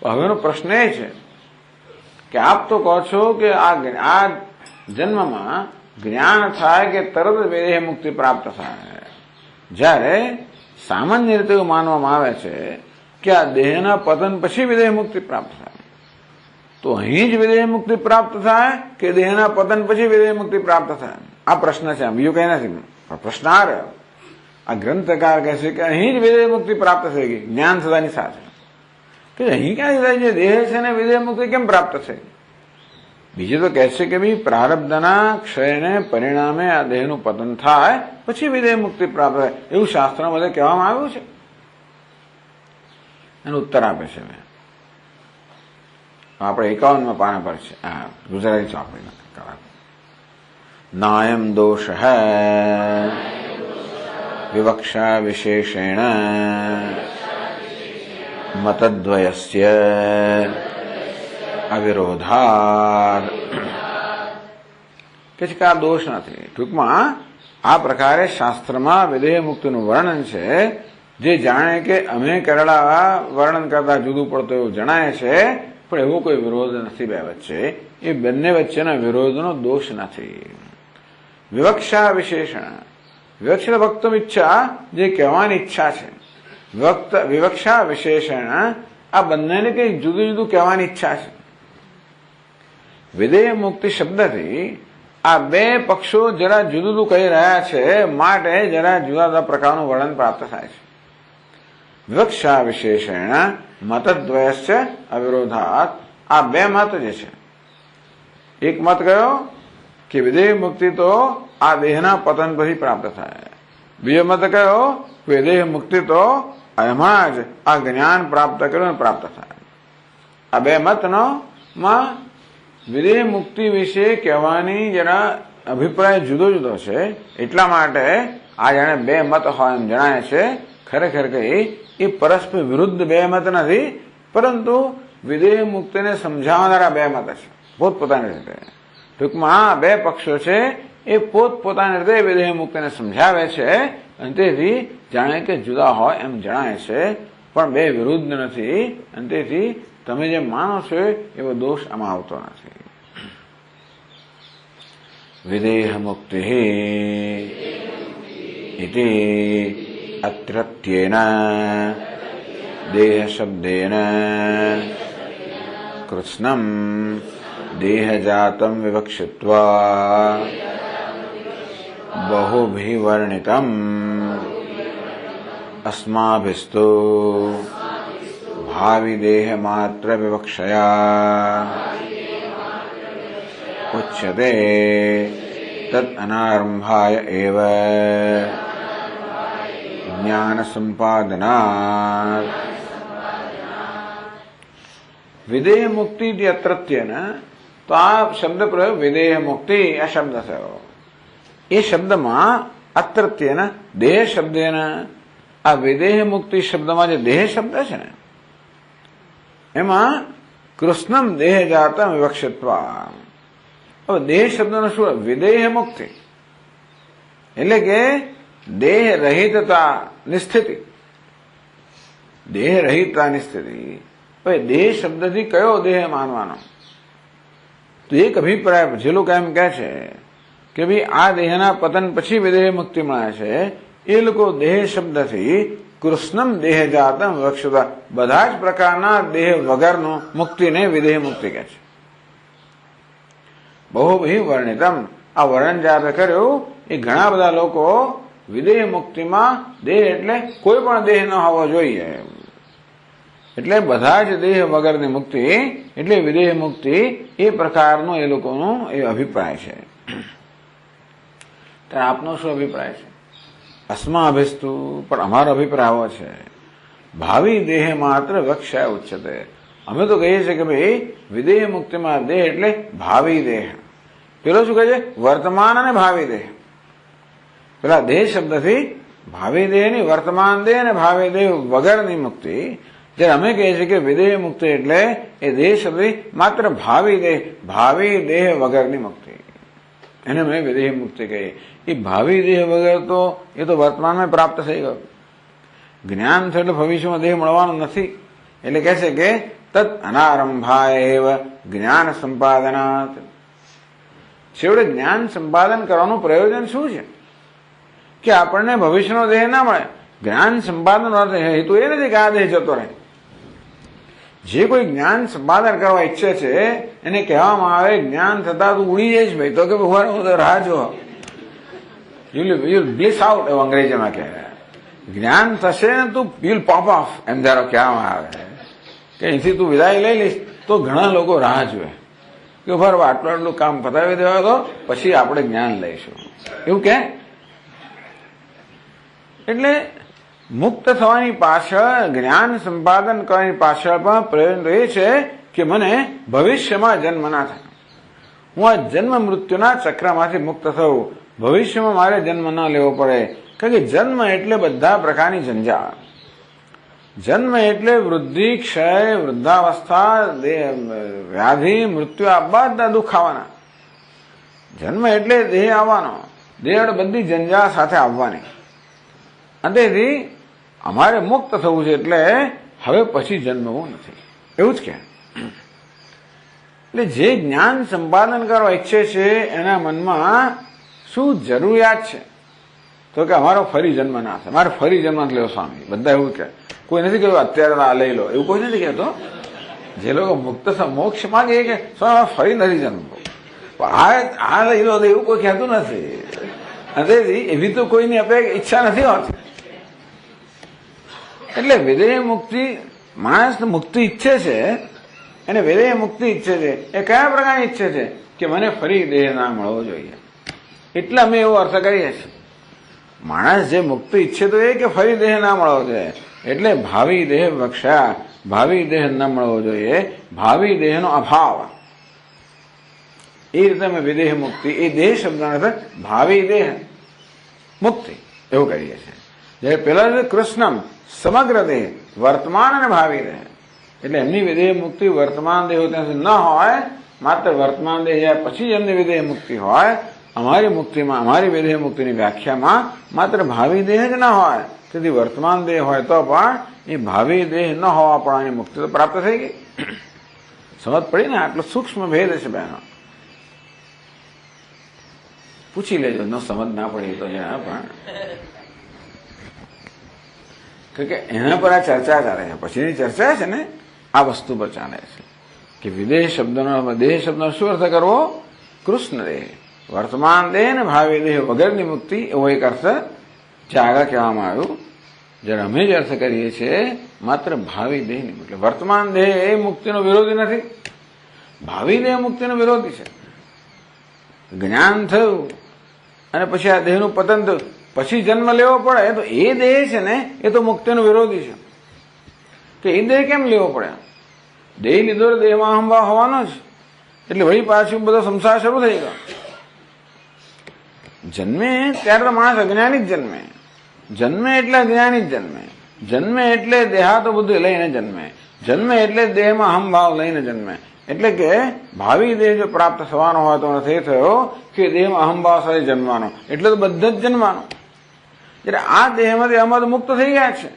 હવેનો પ્રશ્ન એ છે કે આપ તો કહો છો કે આ જન્મમાં જ્ઞાન થાય કે તરત વિદેહ મુક્તિ પ્રાપ્ત થાય, જ્યારે સામાન્ય રીતે એવું માનવામાં આવે છે કે આ દેહના પતન પછી વિદેહ મુક્તિ પ્રાપ્ત થાય. તો અહીં જ વિદેહ મુક્તિ પ્રાપ્ત થાય કે દેહના પતન પછી વિદેહ મુક્તિ પ્રાપ્ત થાય? આ પ્રશ્ન છે, બીજું કઈ નથી. પ્રશ્ન આ રહ્યો, આ ગ્રંથકાર કહે છે કે અહીં જ વિદેહ મુક્તિ પ્રાપ્ત થઈ ગઈ જ્ઞાન થતાની સાથે. કે અહીં ક્યાં થાય છે દેહ છે ને વિદેહ મુક્તિ કેમ પ્રાપ્ત થઈ? બીજું તો કહે છે કે ભાઈ પ્રારબ્ધના ક્ષયને પરિણામે આ દેહનું પતન થાય પછી વિદેહ મુક્તિ પ્રાપ્ત થાય, એવું શાસ્ત્રમાં બધે કહેવામાં આવ્યું છે. એનો ઉત્તર આપે છે આપણે 51માં પાના પર છે. હા, ગુજરાતી ચોપડીમાં નાયમ દોષ વિવક્ષા વિશેષેણ મતદ્વયસ્ય અવિરોધાદ. કે છે કે આ દોષ નથી. ટૂંકમાં આ પ્રકારે શાસ્ત્રમાં વિદેહ મુક્તિનું વર્ણન છે, જે જાણે કે અમે કરેલા વર્ણન કરતા જુદું પડતું એવું જણાય છે, પણ એવો કોઈ વિરોધ નથી બે વચ્ચે. એ બંને વચ્ચેના વિરોધનો દોષ નથી. વિવક્ષા વિશેષણ, વિવક્ષિત વક્તુમ ઈચ્છા, જે કહેવાની ઈચ્છા છે, વિવક્ષા વિશેષણ, આ બંનેને કઈ જુદું જુદું કહેવાની ઈચ્છા છે. વિદેહ મુક્તિ શબ્દથી આ બે પક્ષો જરા જુદું જુદું કહી રહ્યા છે, માટે જરા જુદા જુદા પ્રકારનું વર્ણન પ્રાપ્ત થાય છે. વિવક્ષા વિશેષણ મતદ્વયસ્ય અવિરોધાત, આ બે મત જે છે, એક મત કયો કે વિદેહ મુક્તિ તો આ દેહના પતન પછી પ્રાપ્ત થાય, બીજો મત કયો વિદેહ મુક્તિ તો એમાં જ આ જ્ઞાન પ્રાપ્ત કર્યું પ્રાપ્ત થાય. આ બે મતનો માં વિદેહ મુક્તિ વિશે કહેવાની જરા અભિપ્રાય જુદો જુદો છે. એટલા માટે આ જાણે બે મત હોય એમ જણાય છે. ખરેખર કઈ એ પરસ્પર વિરુદ્ધ બે મત નથી, પરંતુ વિદેહ મુક્તિને સમજાવનારા બે મત છે, પોતપોતાની રીતે. ટૂંકમાં આ બે પક્ષો છે એ પોતપોતાની રીતે વિદેહ મુક્તિને સમજાવે છે, અને તેથી જાણે કે જુદા હોય એમ જણાય છે, પણ બે વિરુદ્ધ નથી. અને તેથી તમે જે માનો છો એવો દોષ આમાં આવતો નથી. વિદેહ મુક્તિ ઇતિ અત્રત્યેન દેહ શબ્દેન કૃષ્ણમ દેહજાતમ વિવક્ષિત્વા બહુભિ વર્ણિતમ અસ્માભિસ્તુ ભાવિ દેહ માત્ર વિવક્ષયા ઉચ્યતે તદ અનારંભાય એવ જ્ઞાન સંપાદનાત. વિદેહ મુક્તિ અત્રત્ય ને, તો આ શબ્દ પ્રયોગ વિદેહ મુક્તિ આ શબ્દ થયો. એ શબ્દમાં અત્રત્ય ને દેહ શબ્દ ને, આ વિદેહ મુક્તિ શબ્દમાં જે દેહ શબ્દ છે ને એમાં કૃષ્ણમ દેહ જાતમ વિવક્ષિત્વા. હવે દેહ શબ્દનો શું? વિદેહ મુક્તિ એટલે કે દેહ રહિતતા નિસ્થિતિ, દેહ રહિતતાની સ્થિતિ. હવે દેહ શબ્દથી કયો દેહ માનવાનો? તો એક અભિપ્રાય જે લોકો એમ કહે છે કે ભાઈ આ દેહના પતન પછી વિદેહ મુક્તિ મળે છે, એ લોકો દેહ શબ્દથી કૃષ્ણમ દેહ જાતમ વિવક્ષિત્વા, બધા જ પ્રકારના દેહ વગરનો મુક્તિને વિદેહ મુક્તિ કહે છે. બહુભિ વર્ણિતમ, આ વર્ણન જ્યારે કર્યું એ ઘણા બધા લોકો વિદેહ મુક્તિમાં દેહ એટલે કોઈ પણ દેહ ન હોવો જોઈએ, એટલે બધા જ દેહ વગરની મુક્તિ એટલે વિદેહ મુક્તિ, એ પ્રકારનો એ લોકોનો એ અભિપ્રાય છે. ત્યારે આપનો શું અભિપ્રાય છે? અસ્મા અભિસ્તુ, પણ અમારો અભિપ્રાય આવો છે, ભાવિ દેહ માત્ર વક્ષાય ઉચ્ચતે. અમે તો કહીએ છીએ કે ભાઈ વિદેહ મુક્તિમાં દેહ એટલે ભાવિ દેહ. પેલો શું કહે છે? વર્તમાન અને ભાવિ દેહ. પેલા દેહ શબ્દથી ભાવિ દેહની વર્તમાન દેહ અને ભાવિ દેહ વગરની મુક્તિ. જ્યારે અમે કહીએ છીએ કે વિદેહ મુક્તિ એટલે એ દેહ શબ્દથી માત્ર ભાવિ દેહ વગરની મુક્તિ, એને મેં વિદેહ મુક્તિ કહી. એ ભાવિ દેહ વગર તો એ તો વર્તમાનમાં પ્રાપ્ત થઈ ગયો. જ્ઞાન છે એટલે ભવિષ્યમાં દેહ મળવાનો નથી. એટલે કહે છે કે તદ અનારંભાય એવ જ્ઞાન સંપાદનાત. છેવટે જ્ઞાન સંપાદન કરવાનું પ્રયોજન શું છે? કે આપણને ભવિષ્યનો દેહ ના મળે. જ્ઞાન સંપાદન હેતુ એ નથી કે આ દેહ જતો રહે. જે કોઈ જ્ઞાન સંપાદન કરવા ઈચ્છે છે એને કહેવામાં આવે જ્ઞાન થતા તું ઉડી જઈશ ભાઈ, તો કે રાહ જો, યુલ બ્લિસ આઉટ, એવું અંગ્રેજીમાં કહે. જ્ઞાન થશે ને તું યુલ પોપ ઓફ, એમ જયારે કહેવામાં આવે કે અહીંથી તું વિદાય લઈ લઈશ તો ઘણા લોકો રાહ જોવે કે બરાબર આટલું આટલું કામ પતાવી દેવા તો પછી આપણે જ્ઞાન લઈશું, એવું કે. એટલે મુક્ત થવાની પાછળ, જ્ઞાન સંપાદન કરવાની પાછળ પણ પ્રયોજન એ છે કે મને ભવિષ્યમાં જન્મ ના થાય, હું આ જન્મ મૃત્યુના ચક્રમાંથી મુક્ત થવું, ભવિષ્યમાં મારે જન્મ ન લેવો પડે. કારણ કે જન્મ એટલે બધા પ્રકારની જંજાળ. જન્મ એટલે વૃદ્ધિ, ક્ષય, વૃદ્ધાવસ્થા, વ્યાધિ, મૃત્યુ, આ બધા દુઃખ આવવાના. જન્મ એટલે દેહ આવવાનો, દેહ બધી જંજાળ સાથે આવવાની. અને તેથી અમારે મુક્ત થવું છે એટલે હવે પછી જન્મવું નથી, એવું જ કે. એટલે જે જ્ઞાન સંપાદન કરવા ઈચ્છે છે એના મનમાં શું જરૂરિયાત છે? તો કે અમારો ફરી જન્મ ના થાય, મારે ફરી જન્મ નથી લેવો સ્વામી. બધા એવું કે, કોઈ નથી કહ્યું અત્યારે આ લઈ લો, એવું કોઈ નથી કહેતો. જે લોકો મુક્ત મોક્ષ માંગે કે સ્વામી ફરી નથી જન્મવો, આ લઈ લો એવું કોઈ કહેતું નથી. અને એવી તો કોઈની ઈચ્છા નથી હોતી. એટલે વિદેહ મુક્તિ, માણસ મુક્તિ ઈચ્છે છે, એને વિદેહ મુક્તિ ઈચ્છે છે. એ કયા પ્રકારની ઈચ્છે છે? કે મને ફરી દેહ ના મળવો જોઈએ. એટલે અમે એવો અર્થ કરીએ છીએ. માણસ જે મુક્તિ ઈચ્છે તો એ કે ફરી દેહ ના મળવો જોઈએ, એટલે ભાવિ દેહ વક્ષા, ભાવિ દેહ ન મળવો જોઈએ, ભાવિ દેહનો અભાવ. એ રીતે અમે વિદેહ મુક્તિ, એ દેહ શબ્દનો અર્થ ભાવિ દેહ મુક્તિ એવું કરીએ છીએ. જ્યારે પેલા કૃષ્ણમ સમગ્ર દેહ, વર્તમાન અને ભાવિ દેહ, એટલે એમની વિદેહ મુક્તિ વર્તમાન દેહ ત્યાં ન હોય, માત્ર વર્તમાન દેહ જાય પછી જ એમની વિદેહ મુક્તિ હોય. અમારી મુક્તિમાં, અમારી વિદેહ મુક્તિની વ્યાખ્યામાં માત્ર ભાવિ દેહ જ ન હોય, તેથી વર્તમાન દેહ હોય તો પણ એ ભાવિ દેહ ન હોવા પણ એની મુક્તિ તો પ્રાપ્ત થઈ ગઈ. સમજ પડી ને? આટલો સૂક્ષ્મ ભેદ છે બહેનો. પૂછી લેજો, ન સમજ ના પડે તો પણ, કે એના પર આ ચર્ચા ચાલે છે. પછીની ચર્ચા છે ને આ વસ્તુ પર ચાલે છે કે વિદેહ શબ્દનો, દેહ શબ્દનો શું અર્થ કરવો? કૃષ્ણ દેહ, વર્તમાન દેહ ને ભાવિ દેહ વગરની મુક્તિ, એવો એક અર્થ જે આગળ કહેવામાં આવ્યું. જ્યારે અમે જે અર્થ કરીએ છીએ માત્ર ભાવિ દેહની, એટલે વર્તમાન દેહ એ મુક્તિનો વિરોધી નથી, ભાવિ દેહ મુક્તિનો વિરોધી છે. જ્ઞાન થયું અને પછી આ દેહનું પતન થયું, પછી જન્મ લેવો પડે, તો એ દેહ છે ને એ તો મુક્તિનો વિરોધી છે. તો એ દેહ કેમ લેવો પડે? દેહ લીધો દેહમાં અહંભાવ હોવાનો જ, એટલે વળી પાછું બધો સંસાર શરૂ થઈ ગયો. જન્મે ત્યારે તો માણસ અજ્ઞાની જ જન્મે, જન્મે એટલે અજ્ઞાની જ જન્મે, જન્મે એટલે દેહાતો બધું લઈને જન્મે, જન્મે એટલે દેહમાં અહંભાવ લઈને જન્મે. એટલે કે ભાવિ દેહ જો પ્રાપ્ત થવાનો હોય તો અર્થ એ થયો કે દેહમાં અહંભાવ સાથે જન્મવાનો, એટલે તો બધા જ જન્મવાનો. એટલે આ દેહમાંથી અમદ મુક્ત થઈ ગયા છે.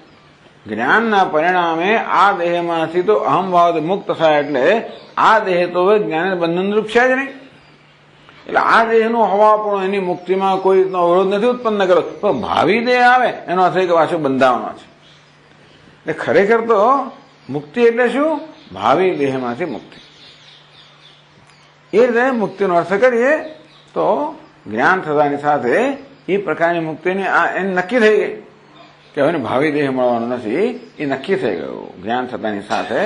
જ્ઞાનના પરિણામે આ દેહમાંથી તો અહંભાવ મુક્ત થાય, એટલે આ દેહ તો જ્ઞાન બંધનરૂપ છે જ નહીં. એટલે આ દેહનું હોવા પણ એની મુક્તિમાં કોઈ રીતનો અવરોધ નથી ઉત્પન્ન કર્યો. પણ ભાવિ દેહ આવે એનો અર્થ કે પાછું બંધાવાનો છે. એટલે ખરેખર તો મુક્તિ એટલે શું? ભાવિ દેહમાંથી મુક્તિ. એ રીતે મુક્તિનો અર્થ કરીએ તો જ્ઞાન થતાની સાથે એ પ્રકારની મુક્તિની એને નક્કી થઈ ગઈ કે હવે ભાવિ દેહ મળવાનો નથી, એ નક્કી થઈ ગયું જ્ઞાન થતાની સાથે.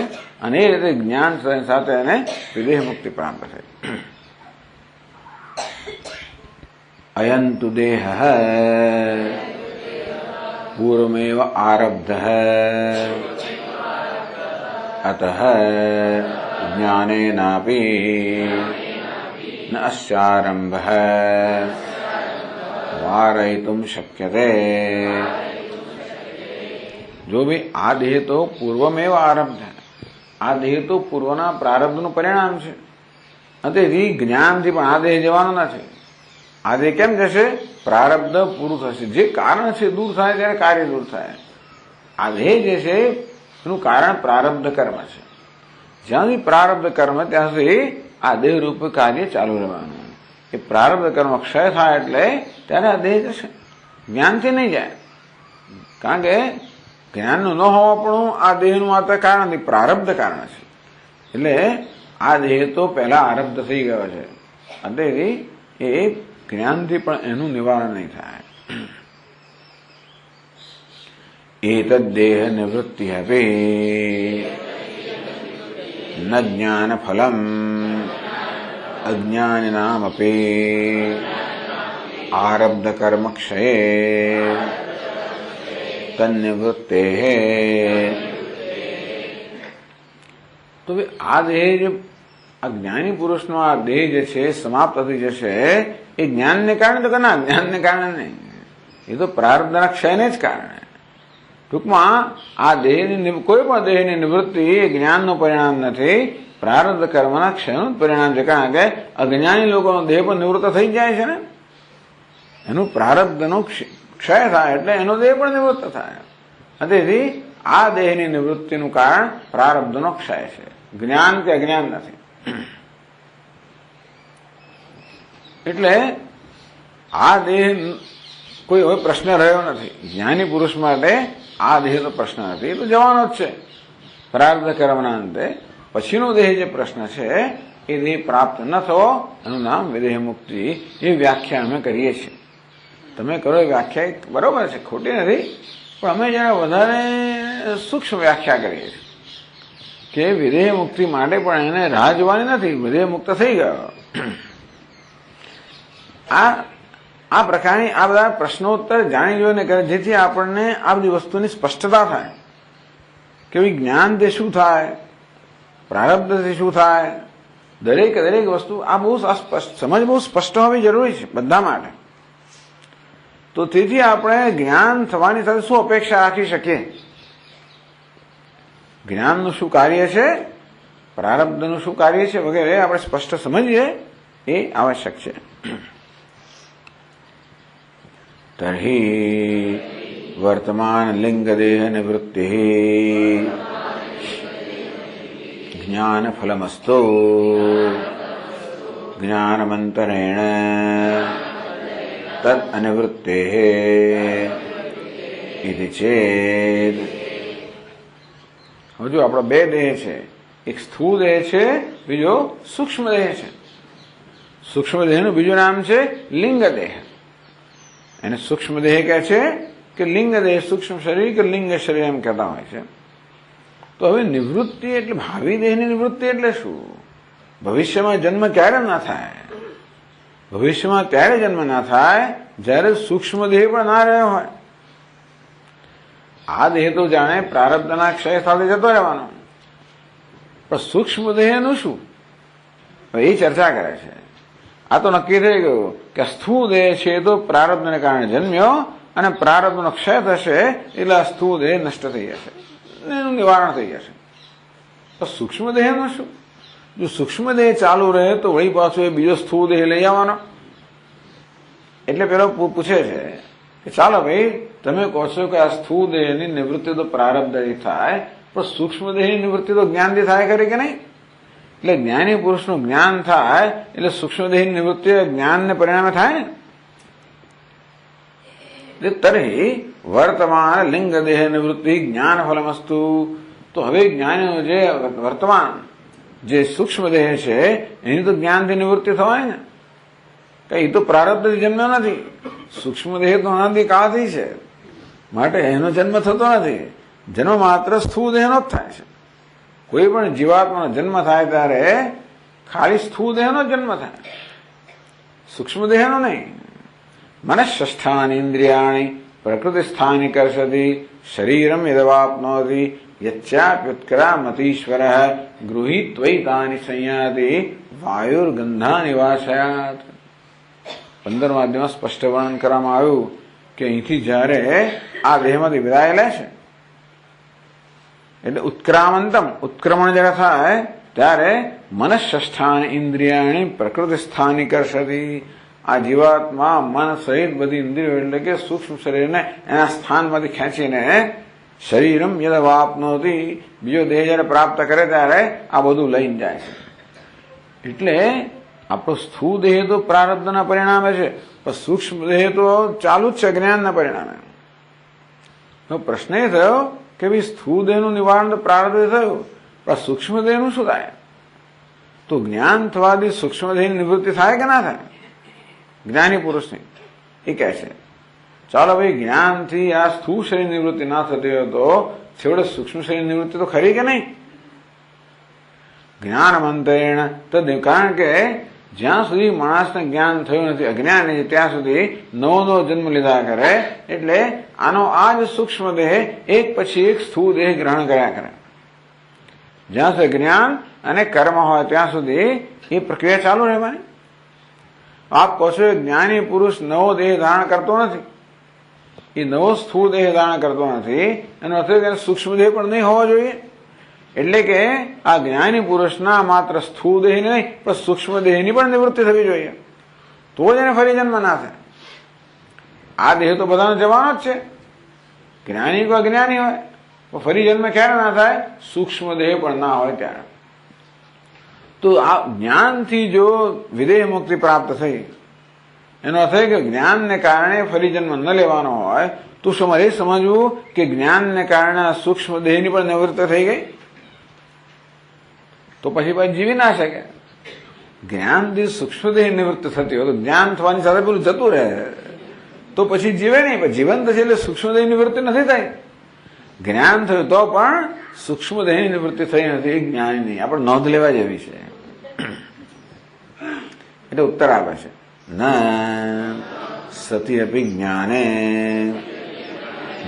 અને એ રીતે જ્ઞાન થતાની સાથે એને વિદેહ મુક્તિ પ્રાપ્ત થઈ. અયંતુ દેહ પૂર્વમેવ આરબ્ધ અતઃ જ્ઞાનેનાપી ન અસ્યારંભ વારયિતુમ શક્યતે. જો ભાઈ આ દેહ તો પૂર્વમેવ આરબ્ધ, આ દેહ તો પૂર્વના પ્રારબ્ધનું પરિણામ છે. તેથી જ્ઞાનથી પણ આ દેહ જવાનો નથી. આ દેહ કેમ જશે? પ્રારબ્ધ પૂરું થશે. જે કારણ છે દૂર થાય ત્યારે કાર્ય દૂર થાય. આ દેહ જે છે એનું કારણ પ્રારબ્ધ કર્મ છે. જ્યાં સુધી પ્રારબ્ધ કર્મ ત્યાં સુધી આ દેહ રૂપ કાર્ય ચાલુ રહેવાનું. એ પ્રારબ્ધ કર્મ ક્ષય થાય એટલે ત્યારે આ દેહ જશે, જ્ઞાનથી નહીં જાય. કારણ કે જ્ઞાનનું ન હોવા પણ આ દેહનું માત્ર કારણ નથી, પ્રારબ્ધ કારણ છે. એટલે આ દેહ તો પહેલા આરબ્ધ થઈ ગયો છે, તેથી એ જ્ઞાનથી પણ એનું નિવારણ નહીં થાય. એતદ દેહ નિવૃત્તિ હપી ન જ્ઞાન ફલમ અજ્ઞાનિનામપી આરબ્ધ કર્મ ક્ષયે તન્નિવૃત્તે. તો આ દેહ જે અજ્ઞાની પુરુષનો આ દેહ જે છે સમાપ્ત થઈ જશે એ જ્ઞાનને કારણે, તો કે ના, જ્ઞાનને કારણે નહીં, એ તો પ્રારબ્ધના ક્ષયને જ કારણે. ટૂંકમાં આ દેહની કોઈ પણ દેહની નિવૃત્તિ એ જ્ઞાનનું પરિણામ નથી, પ્રારબ્ધ કર્મના ક્ષયનું પરિણામ છે. કારણ કે અજ્ઞાની લોકોનો દેહ પણ નિવૃત્ત થઈ જાય છે ને, એનું પ્રારબ્ધનો ક્ષય થાય એટલે એનો દેહ પણ નિવૃત્ત થાય. તેથી આ દેહની નિવૃત્તિનું કારણ પ્રારબ્ધનો ક્ષય છે, જ્ઞાન કે અજ્ઞાન નથી. એટલે આ દેહ કોઈ હવે પ્રશ્ન રહ્યો નથી. જ્ઞાની પુરુષ માટે આ દેહ તો પ્રશ્ન નથી, એ તો જવાનો જ છે પ્રારબ્ધ કર્મના અંતે. પછીનો દેહ જે પ્રશ્ન છે એ દેહ પ્રાપ્ત ન થવો, એનું નામ વિદેહ મુક્તિ. એ વ્યાખ્યા અમે કરીએ છીએ. તમે કરો એ વ્યાખ્યા બરોબર છે, ખોટી નથી, પણ અમે જરા વધારે સૂક્ષ્મ વ્યાખ્યા કરીએ છીએ કે વિદેહ મુક્તિ માટે પણ એને રાહ જોવાની નથી, વિદેહ મુક્ત થઈ ગયો. આ પ્રકારની આ બધા પ્રશ્નોત્તર જાણી જોઈને કરે, જેથી આપણને આ બધી વસ્તુની સ્પષ્ટતા થાય કે ભાઈ જ્ઞાનથી શું થાય, પ્રારબ્ધથી શું થાય. દરેક વસ્તુ આ બહુ સમજ બહુ સ્પષ્ટ હોવી જરૂરી છે બધા માટે. તો તેથી આપણે જ્ઞાન થવાની સાથે શું અપેક્ષા રાખી શકીએ, જ્ઞાનનું શું કાર્ય છે, પ્રારબ્ધનું શું કાર્ય છે વગેરે આપણે સ્પષ્ટ સમજીએ એ આવશ્યક છે. તર્હિ વર્તમાન લિંગ દેહ નિવૃત્તિ જ્ઞાન ફલમસ્તો જ્ઞાનમંતરેણ તદ અનિવૃત્તે ઇતિ ચેદ. હજુ આપણો બે દેહ છે, એક સ્થૂળ દેહ છે, બીજો સૂક્ષ્મ દેહ છે. સૂક્ષ્મ દેહનું બીજું નામ છે લિંગ દેહ. એને સૂક્ષ્મ દેહ કહે છે કે લિંગ દેહ, સૂક્ષ્મ શરીર કે લિંગ શરીર એમ કહેતા હોય છે. તો હવે નિવૃત્તિ એટલે ભાવિ દેહની નિવૃત્તિ એટલે શું? ભવિષ્યમાં જન્મ ક્યારે ના થાય? ભવિષ્યમાં ત્યારે જન્મ ના થાય જ્યારે સૂક્ષ્મ દેહ પણ ના રહ્યો હોય. આ દેહ તો જાણે પ્રારબ્ધના ક્ષય સાથે જતો રહેવાનો. પણ સૂક્ષ્મ દેહનું શું, એ ચર્ચા કરે છે. આ તો નક્કી થઈ ગયું કે સ્થૂળ દેહ છે તો પ્રારબ્ધને કારણે જન્મ્યો અને પ્રારબ્ધનો ક્ષય થશે એટલે આ સ્થૂળ દેહ નષ્ટ થઈ જશે, એનું નિવારણ થઈ જશે. તો સૂક્ષ્મ દેહનું શું? જો સૂક્ષ્મ દેહ ચાલુ રહે તો વળી પાછું એ બીજો સ્થૂળ દેહ લઈ આવવાનો. એટલે પેલો પૂછે છે કે ચાલો ભાઈ, તમે કહો છો કે આ સ્થૂળ દેહની નિવૃત્તિ તો પ્રારબ્ધથી થાય, પણ સૂક્ષ્મ દેહની નિવૃત્તિ તો જ્ઞાનથી થાય ખરી કે નહીં? એટલે જ્ઞાની પુરુષનું જ્ઞાન થાય એટલે સૂક્ષ્મ દેહની નિવૃત્તિ જ્ઞાનને પરિણામે થાય ને. તર્હિ વર્તમાન લિંગ દેહ નિવૃત્તિ જ્ઞાન ફલમસ્તુ. તો હવે જ્ઞાનીનું જે વર્તમાન જે સૂક્ષ્મ દેહ છે એની તો જ્ઞાનથી નિવૃત્તિ થવાય ને. કઈ તો પ્રારબ્ધથી જન્મ્યો નથી, સૂક્ષ્મ દેહ તો અનાદિકાળથી છે, માટે એનો જન્મ થતો નથી. જન્મ માત્ર સ્થૂળ દેહનો જ થાય છે. કોઈ પણ જીવાત્માનો જન્મ થાય ત્યારે ખાલી સ્થૂળ દેહનો જન્મ થાય, સૂક્ષ્મ દેહનો નહીં. મનઃસ્થાની ઇન્દ્રિયાણી પ્રકૃતિ સ્થાની કરશતી શરીરમ યદવાપ્નોતિ યચ્ચાપ્યુત્ક્રામતીશ્વર ગૃહીત્વૈતાની સંયાતિ વાયુર્ગંધા નિવાસયાત. 15મા અધ્યાયમાં સ્પષ્ટ વર્ણન કરવામાં આવ્યું કે અહીંથી જયારે આ દેહમાંથી વિદાય લે છે એટલે ઉત્ક્રામંતમ ઉત્ક્રમણ જયારે થાય ત્યારે મનઃસ્થાન ઇન્દ્રિયાણી પ્રકૃતિ સ્થાની કરશતી. આ જીવાત્મા મન સહિત બધી ઇન્દ્રિયો એટલે કે સૂક્ષ્મ શરીરને એના સ્થાનમાંથી ખેંચીને શરીરમ યદ વાપનોતી બીજો દેહ જયારે પ્રાપ્ત કરે ત્યારે આ બધું લઈને જાય છે. એટલે આપણો સ્થૂળ દેહ તો પ્રારબ્ધના પરિણામે છે, પણ સૂક્ષ્મ દેહ તો ચાલુ જ છે જ્ઞાનના પરિણામે. તો પ્રશ્ન એ થયો કે ભાઈ સ્થૂળ દેહનું નિવારણ તો પ્રારબ્ધ થયું, પણ સૂક્ષ્મ દેહનું શું થાય? તો જ્ઞાન થવાથી સૂક્ષ્મ દેહની નિવૃત્તિ થાય કે ના થાય જ્ઞાની પુરુષની? એ કહે છે ચાલો ભાઈ, જ્ઞાનથી આ સ્થૂળ શરીર નિવૃત્તિ ના થતી હોય તો છેવટે સૂક્ષ્મ શરીર નિવૃત્તિ તો ખરી કે નહીં? જ્ઞાન મંત્રેણ તદ. કારણ કે જ્યાં સુધી માણસને જ્ઞાન થયું નથી, અજ્ઞાની છે, ત્યાં સુધી નવો જન્મ લીધા કરે. એટલે આનો આ જ સૂક્ષ્મ દેહ એક પછી એક સ્થૂળ દેહ ગ્રહણ કર્યા કરે. જ્યાં સુધી જ્ઞાન અને કર્મ હોય ત્યાં સુધી એ પ્રક્રિયા ચાલુ રહેવાની. આપ કહો છો જ્ઞાની પુરુષ નવો દેહ ધારણ કરતો નથી, એ નવો સ્થૂળ દેહ ધારણ કરતો નથી, એનો અર્થ એને સૂક્ષ્મ દેહ પણ નહીં હોવો જોઈએ. એટલે કે આ જ્ઞાની પુરુષના માત્ર સ્થૂળ દેહ નહીં પણ સૂક્ષ્મ દેહની પણ નિવૃત્તિ થવી જોઈએ, તો જ એને ફરી જન્મ ના થાય. આ દેહ તો બધાનો જવાનો જ છે, જ્ઞાની કોઈ અજ્ઞાની હોય તો ફરી જન્મ ક્યારે ના થાય? સૂક્ષ્મ દેહ પણ ના હોય ત્યારે. તો આ જ્ઞાનથી જો વિદેહ મુક્તિ પ્રાપ્ત થઈ, એનો અર્થ એ કે જ્ઞાનને કારણે ફરી જન્મ ન લેવાનો હોય તો તમારે એ સમજવું કે જ્ઞાનને કારણે સૂક્ષ્મ દેહની પણ નિવૃત્તિ થઈ ગઈ, તો પછી જીવી ના શકે. જ્ઞાનથી સૂક્ષ્મ દેહ નિવૃત્તિ થતી હોય તો જ્ઞાન થવાની સાથે પેલું જતું રહે, તો પછી જીવે નહીં. જીવન થશે એટલે સૂક્ષ્મ દેહ નિવૃત્તિ નથી થઈ. જ્ઞાન થયું તો પણ સૂક્ષ્મ દેહની નિવૃત્તિ થઈ નથી, એ જ્ઞાની નહીં. આપણે નોંધ લેવા જેવી છે. એટલે ઉત્તર આપે છે ન સતી અપી જ્ઞાને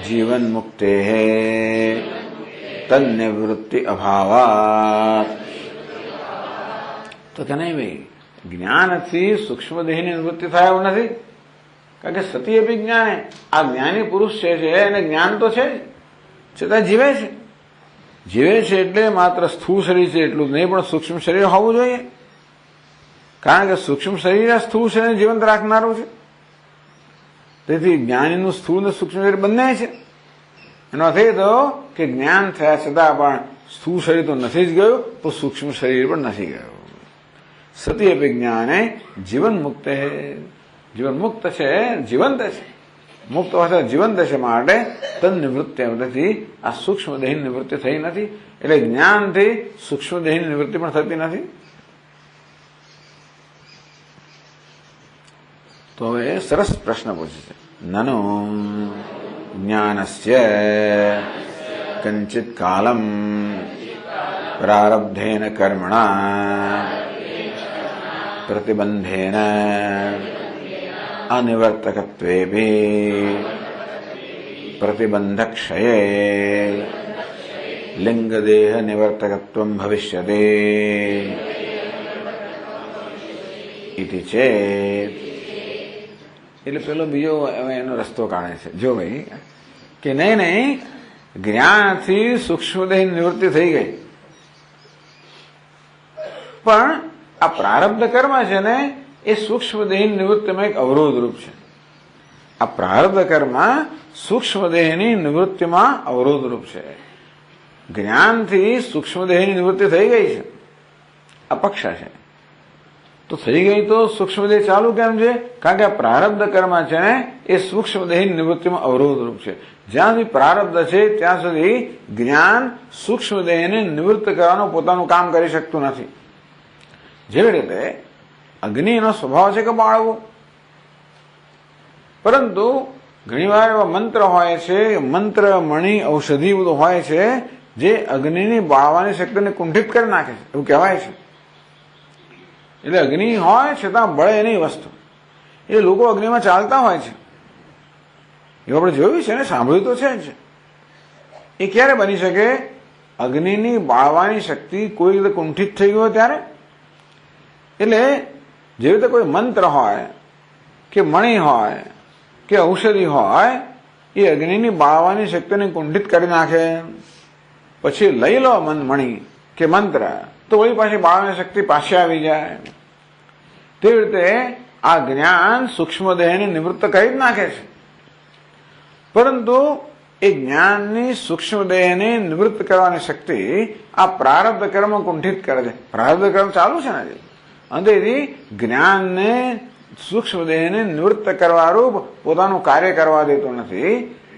જીવન મુક્તે તન્નિવૃત્તિ અભાવાત. તો કે નહીં ભાઈ, જ્ઞાનથી સૂક્ષ્મ દેહની નિવૃત્તિ થાય એવું નથી. કારણ કે સતી અપી જ્ઞાને, આ જ્ઞાની પુરુષ છે એને જ્ઞાન તો છે જ, છતાં જીવે છે. જીવે છે એટલે માત્ર સ્થૂળ શરીર છે એટલું જ નહીં, પણ સૂક્ષ્મ શરીર હોવું જોઈએ. કારણ કે સૂક્ષ્મ શરીર સ્થૂળ શરીરને જીવંત રાખનારું છે. તેથી જ્ઞાનીનું સ્થૂળ અને સૂક્ષ્મ શરીર બંને છે. એનો અર્થ એ થયો કે જ્ઞાન થયા છતાં પણ સ્થૂળ શરીર તો નથી જ ગયું, તો સૂક્ષ્મ શરીર પણ નથી ગયું. સતી અભિજ્ઞાને જીવન મુક્ત હે. જીવન મુક્ત છે, જીવંત છે. મુક્ત અવસ્થા જીવંત છે, માટે તદ નિવૃત્તિ નથી. આ સૂક્ષ્મ દેહની નિવૃત્તિ થઈ નથી, એટલે જ્ઞાનથી સૂક્ષ્મ દેહની નિવૃત્તિ પણ થતી નથી. તો હવે સરસ પ્રશ્ન પૂછે છે. નનો જ્ઞાનસ્ય કંચિત કાલમ પ્રારબ્ધેન કર્મણા પ્રતિબંધેન અનિવર્તકત્વેપી પ્રતિબંધક્ષયે લિંગદેહ નિવર્તકત્વમ ભવિષ્યતે ઇતિ ચેત. એટલે પેલો બીજો હવે એનો રસ્તો કાઢે છે. જો ભાઈ કે નહીં જ્ઞાનથી સૂક્ષ્મદેહ નિવૃત્તિ થઈ ગઈ, પણ આ પ્રારબ્ધ કર્મ છે ને એ સૂક્ષ્મદેહ નિવૃત્તિમાં એક અવરોધ રૂપ છે. આ પ્રારબ્ધ કર્મ સૂક્ષ્મદેહની નિવૃત્તિમાં અવરોધ રૂપ છે. જ્ઞાનથી સૂક્ષ્મદેહની નિવૃત્તિ થઈ ગઈ છે, અપક્ષા છે, તો થઈ ગઈ તો સૂક્ષ્મદેહ ચાલુ કેમ છે? કારણ કે આ પ્રારબ્ધ કર્મ છે ને એ સૂક્ષ્મદેહની નિવૃત્તિમાં અવરોધ રૂપ છે. જ્યાં સુધી પ્રારબ્ધ છે ત્યાં સુધી જ્ઞાન સૂક્ષ્મદેહને નિવૃત્ત કરવાનું પોતાનું કામ કરી શકતું નથી. જેવી રીતે અગ્નિનો સ્વભાવ છે કે બાળવું, પરંતુ ઘણીવાર એવા મંત્ર હોય છે, મંત્ર મણિ ઔષધિ બધું હોય છે જે અગ્નિની બાળવાની શક્તિને કુંઠિત કરી નાખે છે, એવું કહેવાય છે. એટલે અગ્નિ હોય છતાં બળે નહીં વસ્તુ. એ લોકો અગ્નિમાં ચાલતા હોય છે, એવું આપણે જોયું છે ને, સાંભળ્યું તો છે જ. એ ક્યારે બની શકે? અગ્નિની બાળવાની શક્તિ કોઈ રીતે કુંઠિત થઈ ગયો ત્યારે. એટલે જેવી રીતે કોઈ મંત્ર હોય કે મણિ હોય કે ઔષધિ હોય, એ અગ્નિની બાળવાની શક્તિને કુંઠિત કરી નાખે. પછી લઈ લો મણિ કે મંત્ર તો વળી પાછી બાળવાની શક્તિ પાછી આવી જાય. તેવી રીતે આ જ્ઞાન સૂક્ષ્મદેહને નિવૃત્ત કરી જ નાખે છે, પરંતુ એ જ્ઞાનની સૂક્ષ્મદેહને નિવૃત્ત કરવાની શક્તિ આ પ્રારબ્ધ કર્મ કુંઠિત કરે છે. પ્રારબ્ધ કર્મ ચાલુ છે ને, અંતેથી જ્ઞાનને સૂક્ષ્મદેહને નિવૃત્ત કરવા રૂપ પોતાનું કાર્ય કરવા દેતો નથી.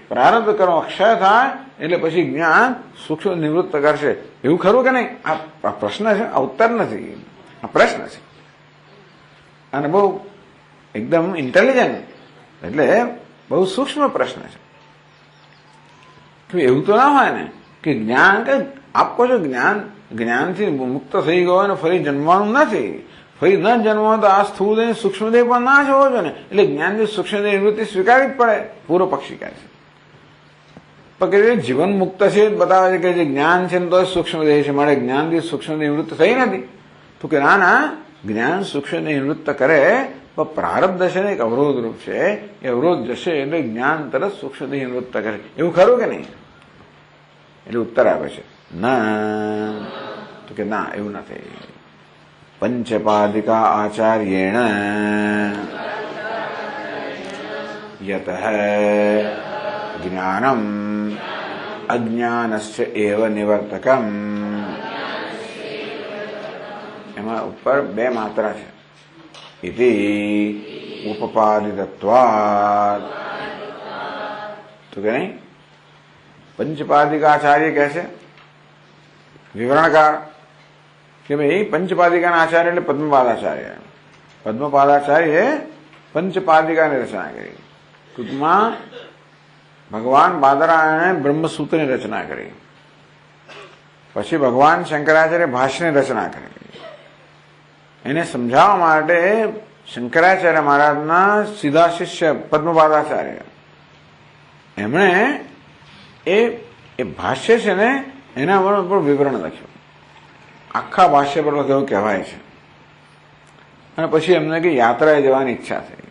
પ્રારબ્ધ કર્મ અક્ષય થાય એટલે પછી જ્ઞાન સૂક્ષ્મ નિવૃત્ત કરશે. એવું ખરું કે નહીં? આ પ્રશ્ન છે, આ ઉત્તર નથી, આ પ્રશ્ન છે. અને બહુ એકદમ ઇન્ટેલિજન્ટ, એટલે બહુ સૂક્ષ્મ પ્રશ્ન છે. એવું તો ના હોય ને કે જ્ઞાન કે આપ કહો છો જ્ઞાનથી મુક્ત થઈ ગયો અને ફરી જન્મવાનું નથી. ફરી ન જન્મવાનું તો આ સ્થૂળ દેહ સૂક્ષ્મદેહ પણ ના જ હોવો જોઈએ ને. એટલે જ્ઞાનની સૂક્ષ્મદેહ નિવૃત્તિ સ્વીકારવી જ પડે, પૂર્વ પક્ષી કહે છે. પણ જીવન મુક્ત છે બતાવે છે કે જે જ્ઞાન છે ને તો સૂક્ષ્મદેહ છે, મારે જ્ઞાનથી સૂક્ષ્મદેહ નિવૃત્ત થઈ નથી. તો કે ના, જ્ઞાન સૂક્ષ્મદેહ નિવૃત્ત કરે પણ પ્રારબ્ધ છે ને એક અવરોધ રૂપ છે, એ અવરોધ જશે એટલે જ્ઞાન તરત સૂક્ષ્મદેહ નિવૃત્ત કરે. એવું ખરું કે નહીં? એટલે ઉત્તર આપે છે ના. તો કે ના, એવું નથી. પંચપાદિકા આચાર્યેણ યતઃ જ્ઞાનમ અજ્ઞાનસ્ય એવ નિવર્તકમ. એમાં ઉપર બે માત્રા છે. ઇતિ ઉપપાદિતત્વાદ. તો કે નહીં, પંચપાદિકાચાર્ય કહે છે વિવરણકાર કે ભાઈ પંચપાદિકાના આચાર્ય એટલે પદ્મપાદાચાર્ય. પદ્મપાદાચાર્ય પંચપાદિકાની રચના કરી. ટૂંકમાં ભગવાન બાદરાયણે બ્રહ્મસૂત્રની રચના કરી. પછી ભગવાન શંકરાચાર્ય ભાષ્યની રચના કરી. એને સમજાવવા માટે શંકરાચાર્ય મહારાજના સીધા શિષ્ય પદ્મપાદાચાર્ય એમણે એ ભાષ્ય છે ને એના પર વિવરણ લખ્યું. આખા ભાષ્ય પર એવું કહેવાય છે. અને પછી એમને કે યાત્રાએ જવાની ઈચ્છા થઈ.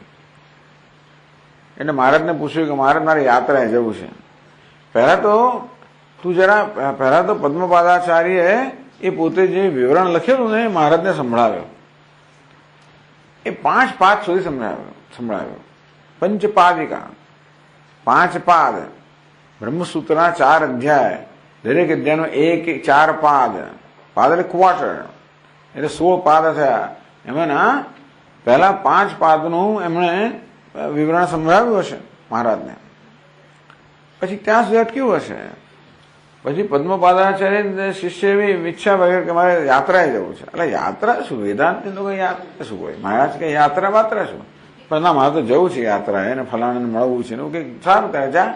એટલે મહારાજને પૂછ્યું કે મહારાજ મારે યાત્રાએ જવું છે. પહેલા તો પદ્મપાદાચાર્ય એ પોતે જે વિવરણ લખેલું ને મહારાજને સંભળાવ્યો. એ 5 પાદ સુધી સંભળાવ્યો. પંચપાદિકા 5 પાદ, બ્રહ્મસૂત્રના 4 અધ્યાય, દરેક અધ્યાયનો 4 પાદ. પાદ એટલે ક્વાર્ટર, એટલે 16 પાદ થયા. એમાંના પહેલા 5 પાદનું એમણે વિવરણ સંભળાવ્યું હશે મહારાજને. પછી ત્યાં સુધી અટક્યું હશે. પછી પદ્મપાદાચાર્ય શિષ્ય એવી ઈચ્છા વગર કે મારે યાત્રાએ જવું છે. એટલે યાત્રા શું? વેદાંત તો કઈ યાત્રા શું હોય? મહારાજ કઈ યાત્રા માત્રા શું? પણ ના, મારે તો જવું છે યાત્રાએ અને ફલાણાને મળવું છે. કે સારું ત્યારે જા.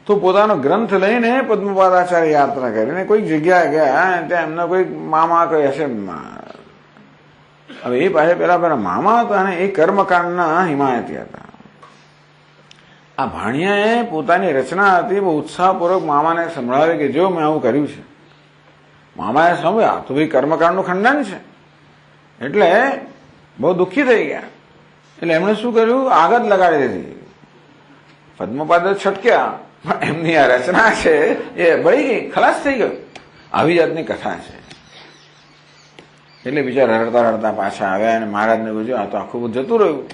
તો પોતાનો ગ્રંથ લઈને પદ્મપાદાચાર્ય યાત્રા કરીને કોઈક જગ્યાએ ગયા. ત્યાં એમના કોઈ મામા કઈ હશે. હવે એ પાસે પેલા મામા હતા અને એ કર્મકાંડના હિમાયતી હતા. આ ભાણિયાએ પોતાની રચના હતી બહુ ઉત્સાહપૂર્વક મામાને સંભળાવે કે જો મેં આવું કર્યું છે. મામાએ સાંભળ્યું આ તો ભાઈ કર્મકાંડનું ખંડન છે, એટલે બહુ દુઃખી થઈ ગયા. એટલે એમણે શું કર્યું, આગત લગાડી દીધી. પદ્મપાદ છટક્યા, પણ એમની આ રચના છે એ બળી ગઈ, ખલાસ થઈ ગયો. આવી જાતની કથા છે. એટલે બિચારા રડતા રડતા પાછા આવ્યા અને મહારાજને પૂછ્યું આ તો આખું બધું જતું રહ્યું.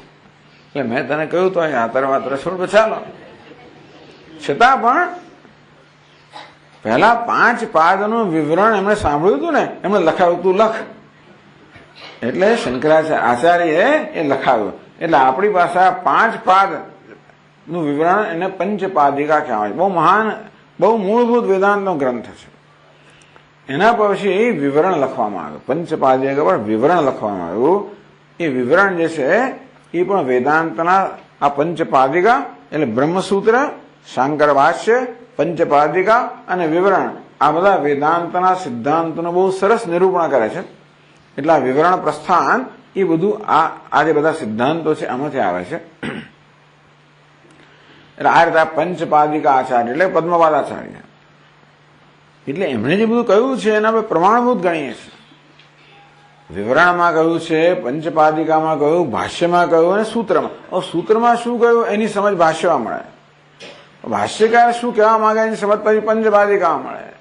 એટલે મેં તને કહ્યું તો આતર માત્ર છોડ ચાલો. છતાં પણ પહેલા 5 પાદનું વિવરણ એમણે સાંભળ્યું હતું ને, એમણે લખાવ્યું તું લખ. એટલે શંકરાચાર્યએ એ લખાવ્યું. એટલે આપણી પાસે આ 5 પાદ નું વિવરણ એને પંચપાદિકા કહેવાય છે. બહુ મહાન, બહુ મૂળભૂત વેદાંતનો ગ્રંથ છે. એના પછી વિવરણ લખવામાં આવ્યું. પંચપાદિકા પર વિવરણ લખવામાં આવ્યું. એ વિવરણ જે છે એ પણ વેદાંતના આ પંચપાદિકા એટલે બ્રહ્મસૂત્ર, શાંકર ભાષ્ય, પંચપાદિકા અને વિવરણ આ બધા વેદાંતના સિદ્ધાંતોનું બહુ સરસ નિરૂપણ કરે છે. એટલે આ વિવરણ પ્રસ્થાન એ બધું આ જે બધા સિદ્ધાંતો છે આમાંથી આવે છે. એટલે આ રીતે પંચપાદિકા આચાર્ય એટલે પદ્મપાદ આચાર્ય, એટલે એમણે જે બધું કહ્યું છે એના આપણે પ્રમાણભૂત ગણીએ છીએ. વિવરણમાં કહ્યું છે, પંચપાદિકામાં કહ્યું, ભાષ્યમાં કહ્યું અને સૂત્રમાં. સૂત્રમાં શું કહ્યું એની સમજ ભાષ્યમાં મળે. ભાષ્યકાર શું કહેવા માંગે એની સમજ પછી પંચપાદિકામાં મળે.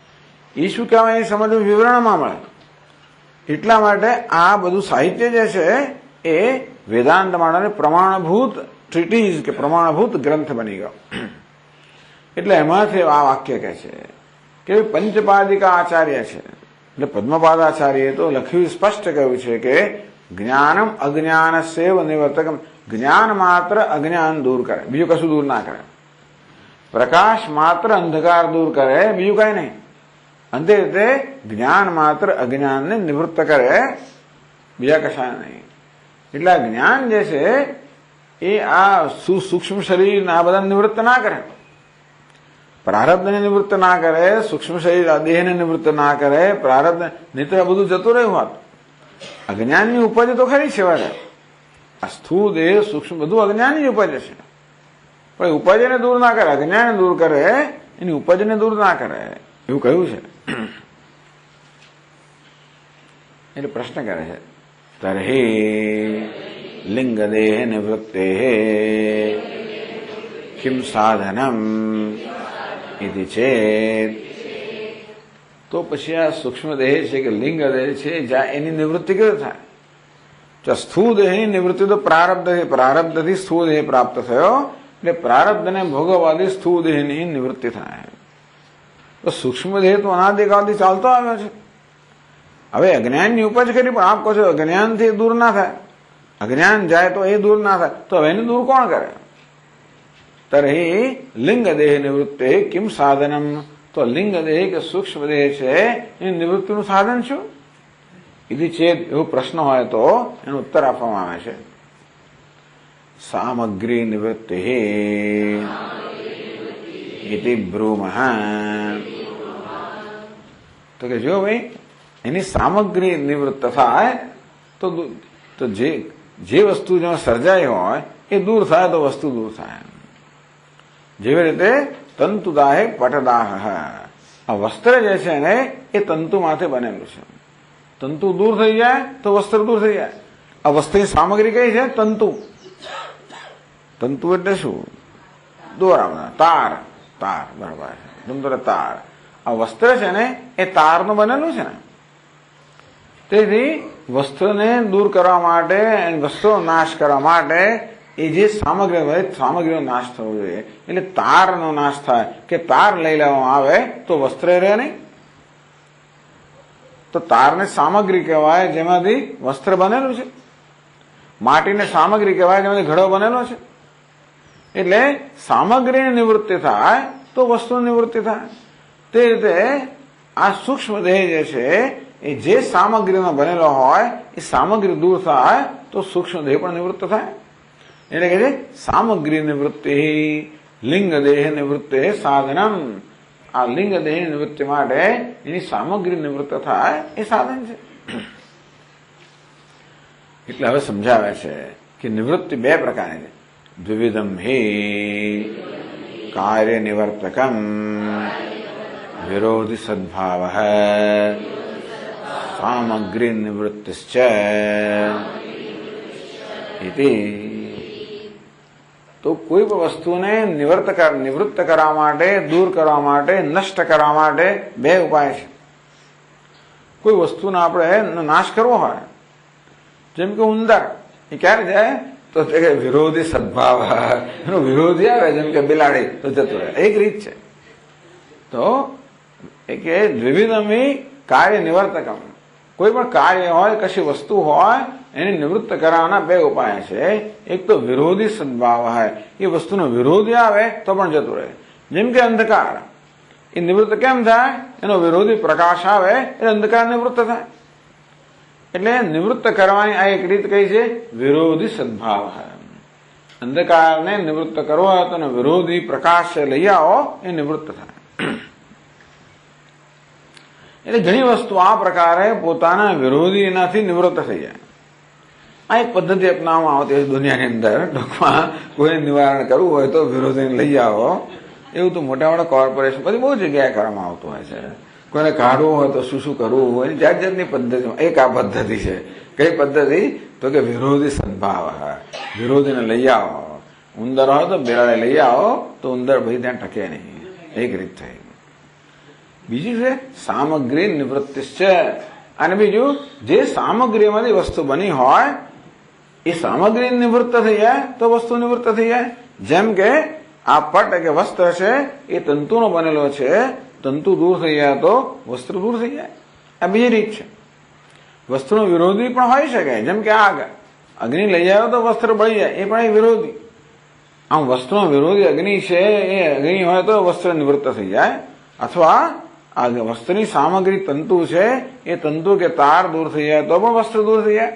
એ શું કહેવાય એની સમજ વિવરણમાં મળે. એટલા માટે આ બધું સાહિત્ય જે છે એ વેદાંત માટે પ્રમાણભૂત ટ્રીટીઝ કે પ્રમાણભૂત ગ્રંથ બની ગયો. એટલે એમાંથી આ વાક્ય કહે છે કે પંચપાદિકા આચાર્ય છે. એટલે પદ્મપાદાચાર્યએ તો લખ્યું, સ્પષ્ટ કહ્યું છે કે જ્ઞાનમ અજ્ઞાન સેવ નિવર્તકમ. જ્ઞાન માત્ર અજ્ઞાન દૂર કરે, બીજું કશું દૂર ના કરે. પ્રકાશ માત્ર અંધકાર દૂર કરે, બીજું કઈ નહીં. અંતે રીતે જ્ઞાન માત્ર અજ્ઞાનને નિવૃત્ત કરે, બીજા કશા નહીં. એટલે આ જ્ઞાન જે છે એ આ સૂક્ષ્મ શરીર આ બધા નિવૃત્ત ના કરે, પ્રારબ્ધને નિવૃત્ત ના કરે, સૂક્ષ્મ શરીર દેહને નિવૃત્ત ના કરે, પ્રારબ્ધ નિત્ર બધું જતું રહ્યું હોત. અજ્ઞાનની ઉપજ તો ખરી છે વારે. આ સ્થૂળ દેહ સૂક્ષ્મ બધું અજ્ઞાનની ઉપજ છે, પણ ઉપજને દૂર ના કરે, અજ્ઞાન દૂર કરે, એની ઉપજને દૂર ના કરે, એવું કહ્યું છે. એટલે પ્રશ્ન કરે છે, તર્હિ લિંગ દેહ નિવૃત્તે કિમ સાધનમ ઇતિ ચેત. તો પછી આ સૂક્ષ્મ દેહ છે કે લિંગ દેહ છે જ્યાં એની નિવૃત્તિ કેવી થાય? જો સ્થૂળ દેહની નિવૃત્તિ તો પ્રારબ્ધથી સ્થૂળ દેહ પ્રાપ્ત થયો, એટલે પ્રારબ્ધને ભોગવવાથી સ્થૂળ દેહની નિવૃત્તિ થાય. તો સૂક્ષ્મ દેહ તો અનાદિકાળથી ચાલતો આવ્યો છે. હવે અજ્ઞાનની ઉપજ કરી, પણ આપ કહો છો અજ્ઞાનથી દૂર ના થાય, અજ્ઞાન જાય તો એ દૂર ના થાય, તો હવે એની દૂર કોણ કરે? તર્હિ લિંગ દેહ નિવૃત્તે કિમ સાધનમ. તો લિંગ દેહ કે સૂક્ષ્મ દેહ છે એની નિવૃત્તિનું સાધન શું? ઇતિ ચેત, એવો પ્રશ્ન હોય તો એનો ઉત્તર આપવામાં આવે છે, સામગ્રી નિવૃત્તિ ઇતિ બ્રૂમઃ. તો કે જો ભાઈ એની સામગ્રી નિવૃત્ત થાય તો જે વસ્તુ જો સર્જાઈ હોય એ દૂર થાય તો વસ્તુ દૂર થાય. જેવી રીતે તંતુદાહે પટદાહ. આ વસ્ત્ર જે છે ને એ તંતુમાંથી બનેલું છે. તંતુ દૂર થઈ જાય તો વસ્ત્ર દૂર થઈ જાય. આ વસ્ત્રની સામગ્રી કઈ છે? તંતુ. તંતુ એટલે શું? દોરા, તાર. તાર બરાબર છે, તાર. આ વસ્ત્ર છે ને એ તારનું બનેલું છે ને. તેથી વસ્ત્રને દૂર કરવા માટે, વસ્ત્રનો નાશ કરવા માટે એ જે સામગ્રીનો નાશ થવો જોઈએ. એટલે તારનો નાશ થાય કે તાર લઈ લેવામાં આવે તો વસ્ત્ર રહે નહીં. તો તારને સામગ્રી કહેવાય જેમાંથી વસ્ત્ર બનેલું છે. માટીને સામગ્રી કહેવાય જેમાંથી ઘડો બનેલો છે. એટલે સામગ્રીની નિવૃત્તિ થાય તો વસ્તુની નિવૃત્તિ થાય. તે રીતે આ સૂક્ષ્મ દેહ જે છે એ જે સામગ્રીમાં બનેલો હોય એ સામગ્રી દૂર થાય તો સૂક્ષ્મ દેહ પણ નિવૃત્ત થાય. એટલે કે છે સામગ્રી નિવૃત્તિ લિંગ દેહ નિવૃત્તિ સાધનમ. આ લિંગ દેહ નિવૃત્તિ માટે એની સામગ્રી નિવૃત્ત થાય એ સાધન છે. એટલે હવે સમજાવે છે કે નિવૃત્તિ બે પ્રકારની છે. દ્વિવિધમ હિ કાર્ય નિવર્તકમ વિરોધી સદ્ભાવ સામગ્રી નિવૃત્તિશ્ચ ઇતિ. તો કોઈ પણ વસ્તુને નિવૃત્ત કરવા માટે, દૂર કરવા માટે, નષ્ટ કરવા માટે બે ઉપાય છે. કોઈ વસ્તુનો આપણે નાશ કરવો હોય, જેમ કે ઉંદર, એ ક્યારે જાય તો વિરોધી સદ્ભાવ, એનો વિરોધી આવે જેમ કે બિલાડી તો જતું રહે. એક રીત છે. તો એ કે દ્વિવિધમી કાર્ય નિવર્તકમ, કોઈ પણ કાર્ય હોય, કશી વસ્તુ હોય, એને નિવૃત્ત કરવાના બે ઉપાય છે. એક તો વિરોધી સદ્ભાવ હોય, એ વસ્તુનો વિરોધી આવે તો પણ જતું રહે. જેમ કે અંધકાર, એ નિવૃત્ત કેમ થાય? એનો વિરોધી પ્રકાશ આવે એટલે અંધકાર નિવૃત્ત થાય. એટલે નિવૃત્ત કરવાની આ એક રીત કઈ છે? વિરોધી સદ્ભાવ. અંધકારને નિવૃત્ત કરવો હોય તો વિરોધી પ્રકાશ લઈ આવો, એ નિવૃત્ત થાય. એટલે ઘણી વસ્તુ આ પ્રકારે પોતાના વિરોધી એનાથી નિવૃત્ત થઈ જાય. આ એક પદ્ધતિ અપનાવવામાં આવતી હોય દુનિયાની અંદર. ટૂંકમાં કોઈ નિવારણ કરવું હોય તો વિરોધીને લઈ આવો. એવું તો મોટા મોટા કોર્પોરેશન બધી બહુ જગ્યાએ કરવામાં આવતું હોય છે. કોઈને કાઢવું હોય તો શું શું કરવું હોય, જાત જાતની પદ્ધતિ. એક આ પદ્ધતિ છે. કઈ પદ્ધતિ? તો કે વિરોધી સદ્ભાવ. વિરોધીને લઈ આવો. ઉંદર હોય તો બિલાડી લઈ આવો તો ઉંદર ભાઈ ત્યાં ટકે નહીં. એક રીત થઈ. બીજું છે સામગ્રી નિવૃત્તિ છે. અને બીજું, જે સામગ્રીમાંથી વસ્તુ બની હોય એ સામગ્રી નિવૃત્ત થઈ જાય તો વસ્તુ નિવૃત્ત થઈ જાય. જેમ કે આ પટ કે વસ્ત્ર છે, એ તંતુનો બનેલો છે, તંતુ દૂર થઈ જાય તો વસ્ત્ર દૂર થઈ જાય. આ બીજી રીત છે. વસ્તુનો વિરોધી પણ હોઈ શકે, જેમ કે આગ, અગ્નિ લઈ આવ્યો તો વસ્ત્ર બળી જાય, એ પણ એક વિરોધી. આમ વસ્તુનો વિરોધી અગ્નિ છે, એ અગ્નિ હોય તો વસ્ત્ર નિવૃત્ત થઈ જાય. અથવા આ વસ્ત્રની સામગ્રી તંતુ છે, એ તંતુ કે તાર દૂર થઈ જાય તો પણ વસ્ત્ર દૂર થઈ જાય.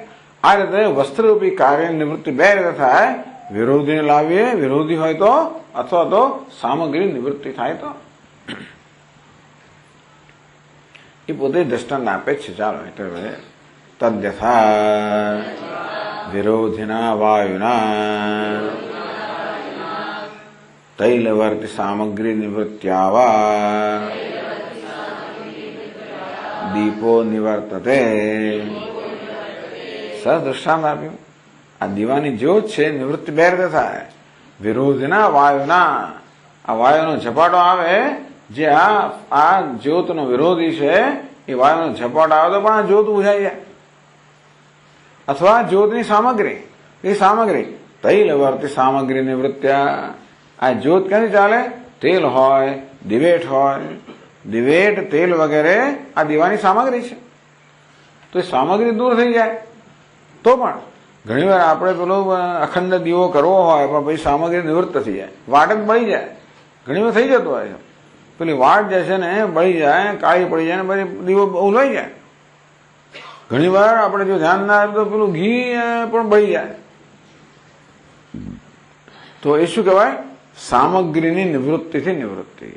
આ રીતે વસ્ત્રરૂપી કાર્ય નિવૃત્તિ બે રીતે થાય. વિરોધીને લાવીએ, વિરોધી હોય તો, અથવા તો સામગ્રી નિવૃત્તિ થાય તો. એ પોતે દ્રષ્ટાંત આપે છે. ચાલો એટલે તદ્યથા વિરોધિના વાયુના તૈલવર્તી સામગ્રી નિવૃત્ત્યાવા દીપો નિવર્તતે. સરસ દ્રષ્ટાંત આપ્યું. આ દીવાની જ્યોત છે, નિવૃત્તિ બે રીતે થાય. વિરોધીના વાયુના, આ વાયુનો ઝપાટો આવે, જે આ જ્યોતનો વિરોધી છે, એ વાયુનો ઝપાટો આવે તો પણ આ જ્યોત બુઝાઈ જાય. અથવા જ્યોતની સામગ્રી, એ સામગ્રી તૈલવર્તી સામગ્રી નિવૃત્ત્યા. આ જ્યોત ક્યાંથી ચાલે? તેલ હોય, દિવેટ હોય, દિવેટ, તેલ વગેરે આ દીવાની સામગ્રી છે. તો એ સામગ્રી દૂર થઈ જાય તો પણ ઘણી વાર આપણે પેલો અખંડ દીવો કરવો હોય પણ પછી સામગ્રી નિવૃત્ત થઈ જાય, વાટ જ બળી જાય. ઘણી વાર થઈ જતું હોય છે. પેલી વાટ જે છે ને બળી જાય, કાળી પડી જાય ને પછી દીવો ઉલાઈ જાય. ઘણી વાર આપણે જો ધ્યાન ના આપીએ તો પેલું ઘી પણ બળી જાય. તો એ શું કહેવાય? સામગ્રીની નિવૃત્તિથી નિવૃત્તિ.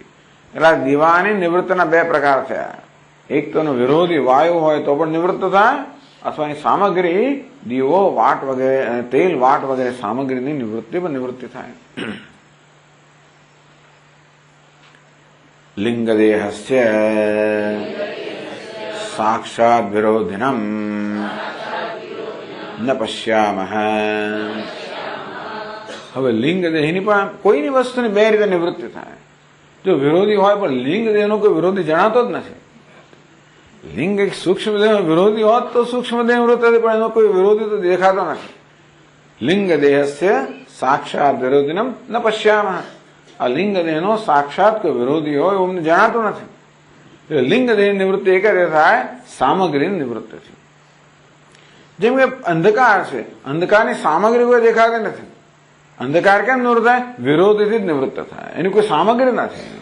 એટલે દીવાની નિવૃત્તિના બે પ્રકાર થયા. એક તો વિરોધી વાયુ હોય તો પણ નિવૃત્ત થાય, અથવા એની સામગ્રી દીવો, વાટ વગેરે, તેલ, વાટ વગેરે સામગ્રીની નિવૃત્તિ પણ નિવૃત્તિ થાય. લિંગદેહસ્ય સાક્ષાત વિરોધિનમ ન પશ્યામઃ. હવે લિંગ દેહની પણ કોઈની વસ્તુની બે રીતે નિવૃત્તિ થાય. જો વિરોધી હોય પણ લિંગ દેહનો કોઈ વિરોધી જણાતો જ નથી. લિંગ એક સૂક્ષ્મ દેહ વિરોધી હોત તો સૂક્ષ્મ દેહ નિવૃત્ત થાય, પણ એનો કોઈ વિરોધી તો દેખાતો નથી. લિંગ દેહસ્ય સાક્ષાત વિરોધિનમ ન પશ્યામઃ. આ લિંગ દેહનો સાક્ષાત કોઈ વિરોધી હોય એવું અમને જણાતું નથી. લિંગ દેહ નિવૃત્તિ એક રીતે થાય, સામગ્રીની નિવૃત્તિથી. જેમ કે અંધકાર છે, અંધકારની સામગ્રી કોઈ દેખાતી નથી. અંધકાર કેમ નિવૃત્ત થાય? વિરોધીથી જ નિવૃત્ત થાય, એની કોઈ સામગ્રી નથી.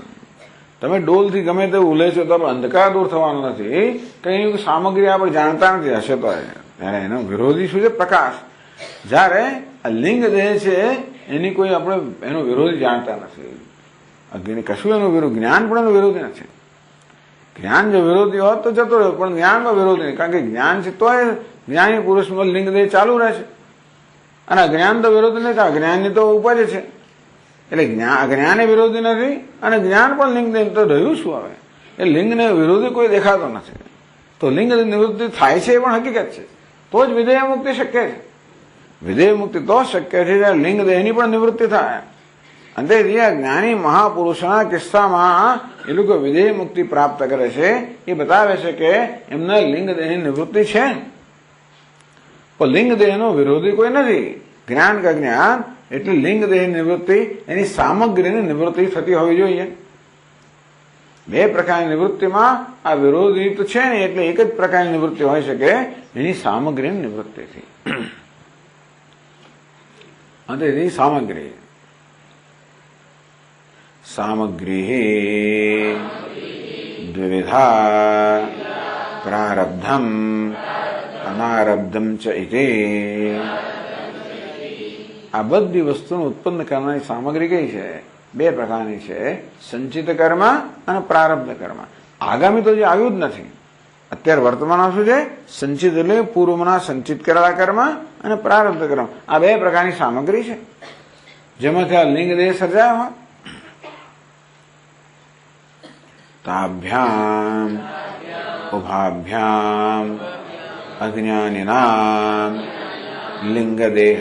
તમે ડોલથી ગમે તે ઉલે છો તો અંધકાર દૂર થવાનો નથી. કઈ સામગ્રી આપણે જાણતા નથી, હશે તો. ત્યારે એનો વિરોધી શું છે? પ્રકાશ. જ્યારે આ લિંગ દેહ છે એની કોઈ આપણે એનો વિરોધી જાણતા નથી. કશું એનું વિરોધ, જ્ઞાન પણ એનું વિરોધી નથી. જ્ઞાન જો વિરોધી હોત તો જતો રહ્યો, પણ જ્ઞાનમાં વિરોધી નહીં. કારણ કે જ્ઞાન છે તો જ્ઞાની પુરુષમાં લિંગ દેહ ચાલુ રહે છે. અને અજ્ઞાન તો વિરોધી નથી, અજ્ઞાનની તો ઉપજ છે. એટલે અજ્ઞાન એ વિરોધી નથી અને જ્ઞાન પણ લિંગ દેહ. તો રહ્યું શું હવે? એ લિંગને વિરોધી કોઈ દેખાતો નથી. તો લિંગ નિવૃત્તિ થાય છે એ પણ હકીકત છે. તો જ વિધેય મુક્તિ શક્ય છે. વિધેય મુક્તિ તો શક્ય છે જ્યારે લિંગ દેહની પણ નિવૃત્તિ થાય. અંતે જ્ઞાની મહાપુરુષના કિસ્સામાં એ લોકો વિધેય મુક્તિ પ્રાપ્ત કરે છે. એ બતાવે છે કે એમના લિંગ દેહની નિવૃત્તિ છે. પણ લિંગ દેહનો વિરોધી કોઈ નથી. જ્ઞાન કે જ્ઞાન એટલે લિંગ દેહ નિવૃત્તિ એની સામગ્રીની નિવૃત્તિ થતી હોવી જોઈએ. બે પ્રકારની નિવૃત્તિમાં આ વિરોધી તો છે ને, એટલે એક જ પ્રકારની નિવૃત્તિ હોઈ શકે એની સામગ્રીની નિવૃત્તિથી. એની સામગ્રી સામગ્રી દ્વિવિધા પ્રારબ્ધમ અનારબ્ધમ ચ ઇતિ. આ બધી વસ્તુનું ઉત્પન્ન કરનારી સામગ્રી કઈ છે? બે પ્રકારની છે, સંચિત કર્મ અને પ્રારબ્ધ કર્મ. આગામી તો જે આવ્યું જ નથી. અત્યારે વર્તમાનમાં શું છે? સંચિત એટલે પૂર્વમાં સંચિત કરેલા કર્મ અને પ્રારબ્ધ કર્મ. આ બે પ્રકારની સામગ્રી છે જેમાંથી આ લિંગ દેહ સર્જાયા હોય. તાભ્યામ ઉભાભ્યામ અજ્ઞાનિનામ લિંગદેહ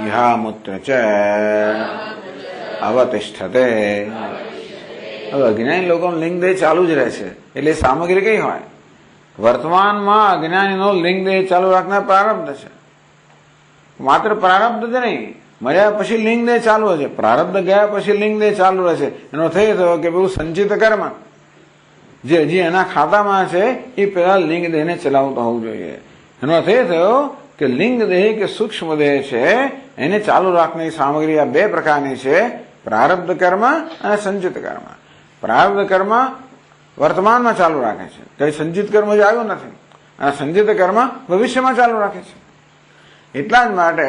ઇહામૂત્ર ચ અવતિષ્ઠતે. હવે અજ્ઞાની લોકોનો લિંગદેહ ચાલુ જ રહે છે. એટલે સામગ્રી કઈ હોય? વર્તમાનમાં અજ્ઞાનીનો લિંગદેહ ચાલુ રાખનાર પ્રારબ્ધ છે. માત્ર પ્રારબ્ધ જ નહીં, મર્યા પછી લિંગદેહ ચાલુ હશે. પ્રારબ્ધ ગયા પછી લિંગદેહ ચાલુ રહેશે. એનો થઈ થયો કે પેલું સંચિત કર્મ જે હજી એના ખાતામાં છે એ પેલા લિંગદેહને ચલાવતો હોવું જોઈએ. એનો અર્થ એ થયો કે લિંગ દેહ કે સૂક્ષ્મ દેહ છે એને ચાલુ રાખનારી સામગ્રી આ બે પ્રકારની છે, પ્રારબ્ધ કર્મ અને સંચિત કર્મ. પ્રારબ્ધ કર્મ વર્તમાનમાં ચાલુ રાખે છે, કઈ સંચિત કર્મ જે આવ્યું નથી. અને સંચિત કર્મ ભવિષ્યમાં ચાલુ રાખે છે. એટલા જ માટે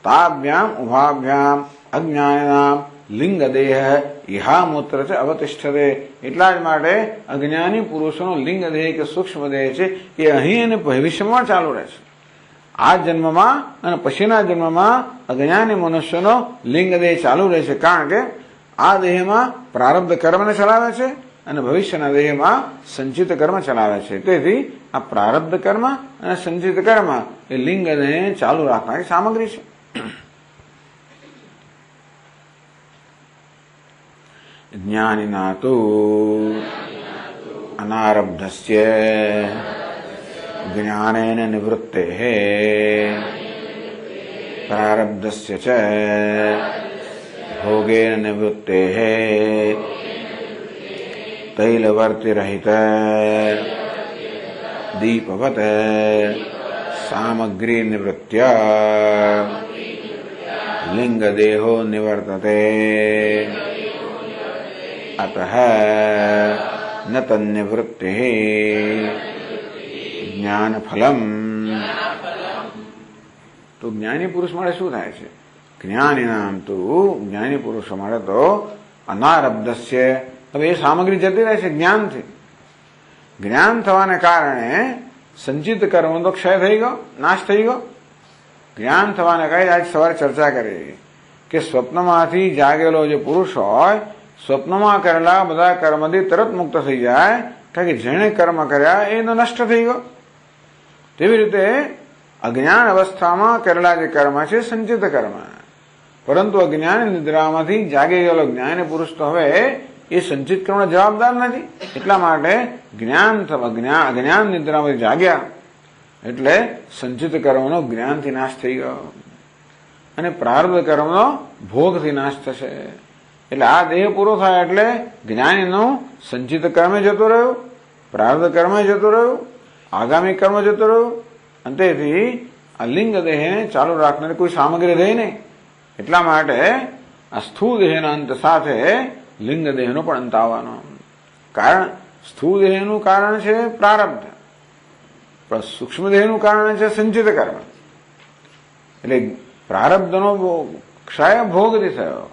તાભ્યામ ઉભાભ્યામ અજ્ઞાનામ લિંગદેહ ઇહામૂત્ર છે અવતિષ્ઠતે. એટલા જ માટે અજ્ઞાની પુરુષોનો લિંગ દેહ કે સૂક્ષ્મ દેહ છે એ અહીં અને ભવિષ્યમાં ચાલુ રહે છે. આ જન્મમાં અને પછીના જન્મમાં અજ્ઞાની મનુષ્યનો લિંગ દેહ ચાલુ રહે છે. કારણ કે આ દેહમાં પ્રારબ્ધ કર્મને ચલાવે છે અને ભવિષ્યના દેહમાં સંચિત કર્મ ચલાવે છે. તેથી આ પ્રારબ્ધ કર્મ અને સંચિત કર્મ એ લિંગ દેહ ચાલુ રાખનારી સામગ્રી છે. જ્ઞાનિના તો અનારબ્ધસ્ય જ્ઞાનેન નિવૃત્તેઃ પ્રારબ્ધસ્ય ચ ભોગેન નિવૃત્તેઃ તૈલવર્તિરહિત દીપવત સામગ્રી નિવૃત્ત્યા લિંગદેહો નિવર્તતે અતઃ ન તન્નિવૃત્તિઃ જ્ઞાનફલમ. તો જ્ઞાની પુરુષ માટે શું થાય છે? જ્ઞાનીનામ તો જ્ઞાની પુરુષો માટે તો અનારબ્ધસ્ય. હવે એ સામગ્રી જતી રહે છે જ્ઞાનથી. જ્ઞાન થવાને કારણે સંચિત કર્મનો તો ક્ષય થઈ ગયો, નાશ થઈ ગયો. જ્ઞાન થવાને કારણે આજ સવારે ચર્ચા કરી કે સ્વપ્નમાંથી જાગેલો જે પુરુષ હોય સ્વપ્નમાં કરેલા બધા કર્મથી તરત મુક્ત થઈ જાય, કારણ કે જેણે કર્મ કર્યા એ નષ્ટ થઈ ગયો. તેવી રીતે અજ્ઞાન અવસ્થામાં કરેલા જે કર્મ છે સંચિત કર્મ, પરંતુ અજ્ઞાન નિદ્રામાંથી જાગી ગયેલો જ્ઞાની પુરુષ તો હવે એ સંચિત કર્મનો જવાબદાર નથી. એટલા માટે અજ્ઞાન નિદ્રામાંથી જાગ્યા એટલે સંચિત કર્મનો જ્ઞાનથી નાશ થઈ ગયો અને પ્રારબ્ધ કર્મનો ભોગથી નાશ થશે. એટલે આ દેહ પૂરો થાય એટલે જ્ઞાનીનું સંચિત કર્મ જતું રહ્યું, પ્રારબ્ધ કર્મ જતું રહ્યું, આગામી કર્મ જતું રહ્યું. અંતેથી આ લિંગ દેહને ચાલુ રાખનારી કોઈ સામગ્રી રહી નહીં. એટલા માટે આ સ્થૂળ દેહના અંત સાથે લિંગ દેહનો પણ અંત આવવાનો. કારણ સ્થૂળ દેહનું કારણ છે પ્રારબ્ધ, પણ સૂક્ષ્મ દેહનું કારણ છે સંચિત કર્મ. એટલે પ્રારબ્ધનો ક્ષય ભોગથી થયો,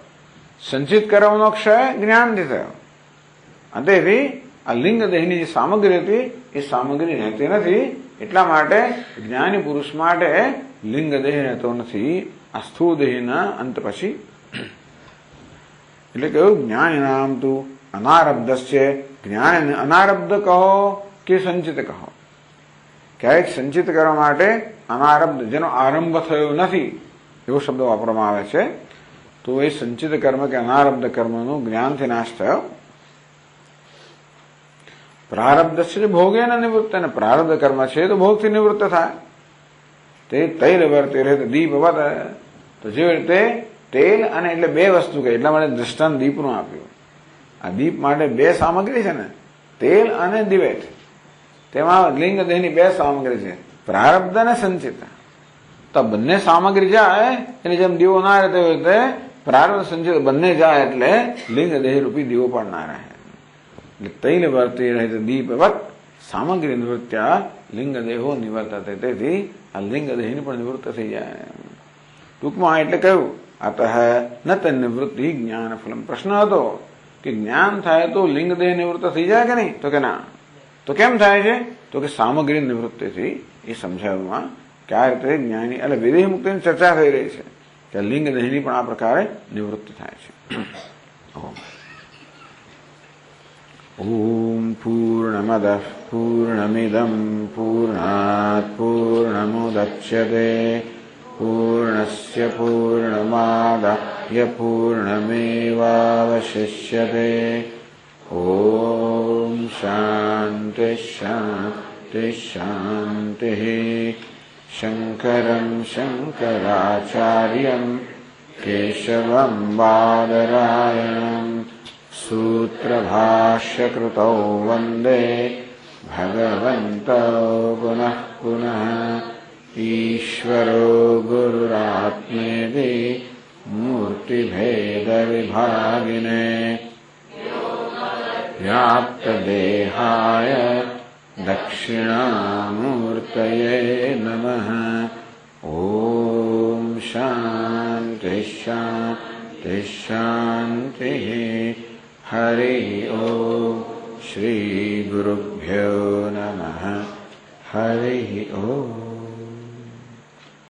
સંચિત કર્મનો ક્ષય જ્ઞાનથી થયો. અંતેથી આ લિંગ દેહની જે સામગ્રી હતી એ સામગ્રી રહેતી નથી. એટલા માટે જ્ઞાની પુરુષ માટે લિંગ દેહ રહેતો નથી આ સ્થૂળ દેહના અંત પછી. એટલે કહ્યું જ્ઞાની નામ તું અનારબ્ધસ્ય, જ્ઞાન અનારબ્ધ કહો કે સંચિત કહો. ક્યારેક સંચિત કરવા માટે અનારબ્ધ, જેનો આરંભ થયો નથી એવો શબ્દ વાપરવામાં આવે છે. તો એ સંચિત કર્મ કે અનારબ્ધ કર્મનું જ્ઞાનથી નાશ થયો. પ્રારબ્ધ છે ભોગે ને નિવૃત્ત, અને પ્રારબ્ધ કર્મ છે તો ભોગથી નિવૃત્ત થાય. તે તૈલ વર્તે રહે દીપવત, તો જેવી રીતે તેલ અને એટલે બે વસ્તુ કહે, એટલા માટે દ્રષ્ટાંત દીપનું આપ્યું. આ દીપ માટે બે સામગ્રી છે ને, તેલ અને દિવેટ. તેમાં લિંગ દેહની બે સામગ્રી છે, પ્રારબ્ધ અને સંચિત. તો બંને સામગ્રી જાય એટલે જેમ દીવો ના રહે તેવી રીતે પ્રારબ્ધ સંચિત બંને જાય એટલે લિંગ દેહ રૂપી દીવો પણ ના રહે. એટલે તૈલ વર્તી રહે દીપવત સામગ્રી નિવૃત્ત્યા લિંગ દેહો નિવર્તતે. તેથી આ લિંગ દેહની પણ નિવૃત્ત થઈ જાય. ટૂંકમાં એટલે કહ્યું અતઃ ન નિવૃત્તિ જ્ઞાન ફલમ. પ્રશ્ન હતો કે જ્ઞાન થાય તો લિંગ દેહ નિવૃત્ત થઈ જાય કે નહીં? તો કે ના. તો કેમ થાય છે? તો કે સામગ્રી નિવૃત્તિથી. એ સમજાવવામાં કે આ રીતે જ્ઞાની એટલે વિદેહ મુક્તિની ચર્ચા થઈ રહી છે કે લિંગ દેહની પણ આ પ્રકારે નિવૃત્તિ થાય છે. ઓમ પૂર્ણમદ પૂર્ણમિદમ પૂર્ણાત પૂર્ણમુદચ્યતે પૂર્ણસ્ય પૂર્ણમાદાય પૂર્ણમેવાવશિષ્યતે. ઓમ શાંતિ શાંતિ શાંતિ. શંકરં શંકરાચાર્યં કેશવં બાદરાયણં સૂત્રભાષ્યકૃતૌ વંદે ભગવन्तૌ પુનઃ પુનઃ. ઈશ્વરો ગુરુરાત્મેતિ મૂર્તિભેદવિભાગિને વ્યાપ્તદેહાય દક્ષિણામૂર્તયે નમઃ. ઓમ શાંતિ શાંતિ શાંતિ. હરિ ઓમ. શ્રી ગુરુભ્યો નમઃ. હરિ ઓમ.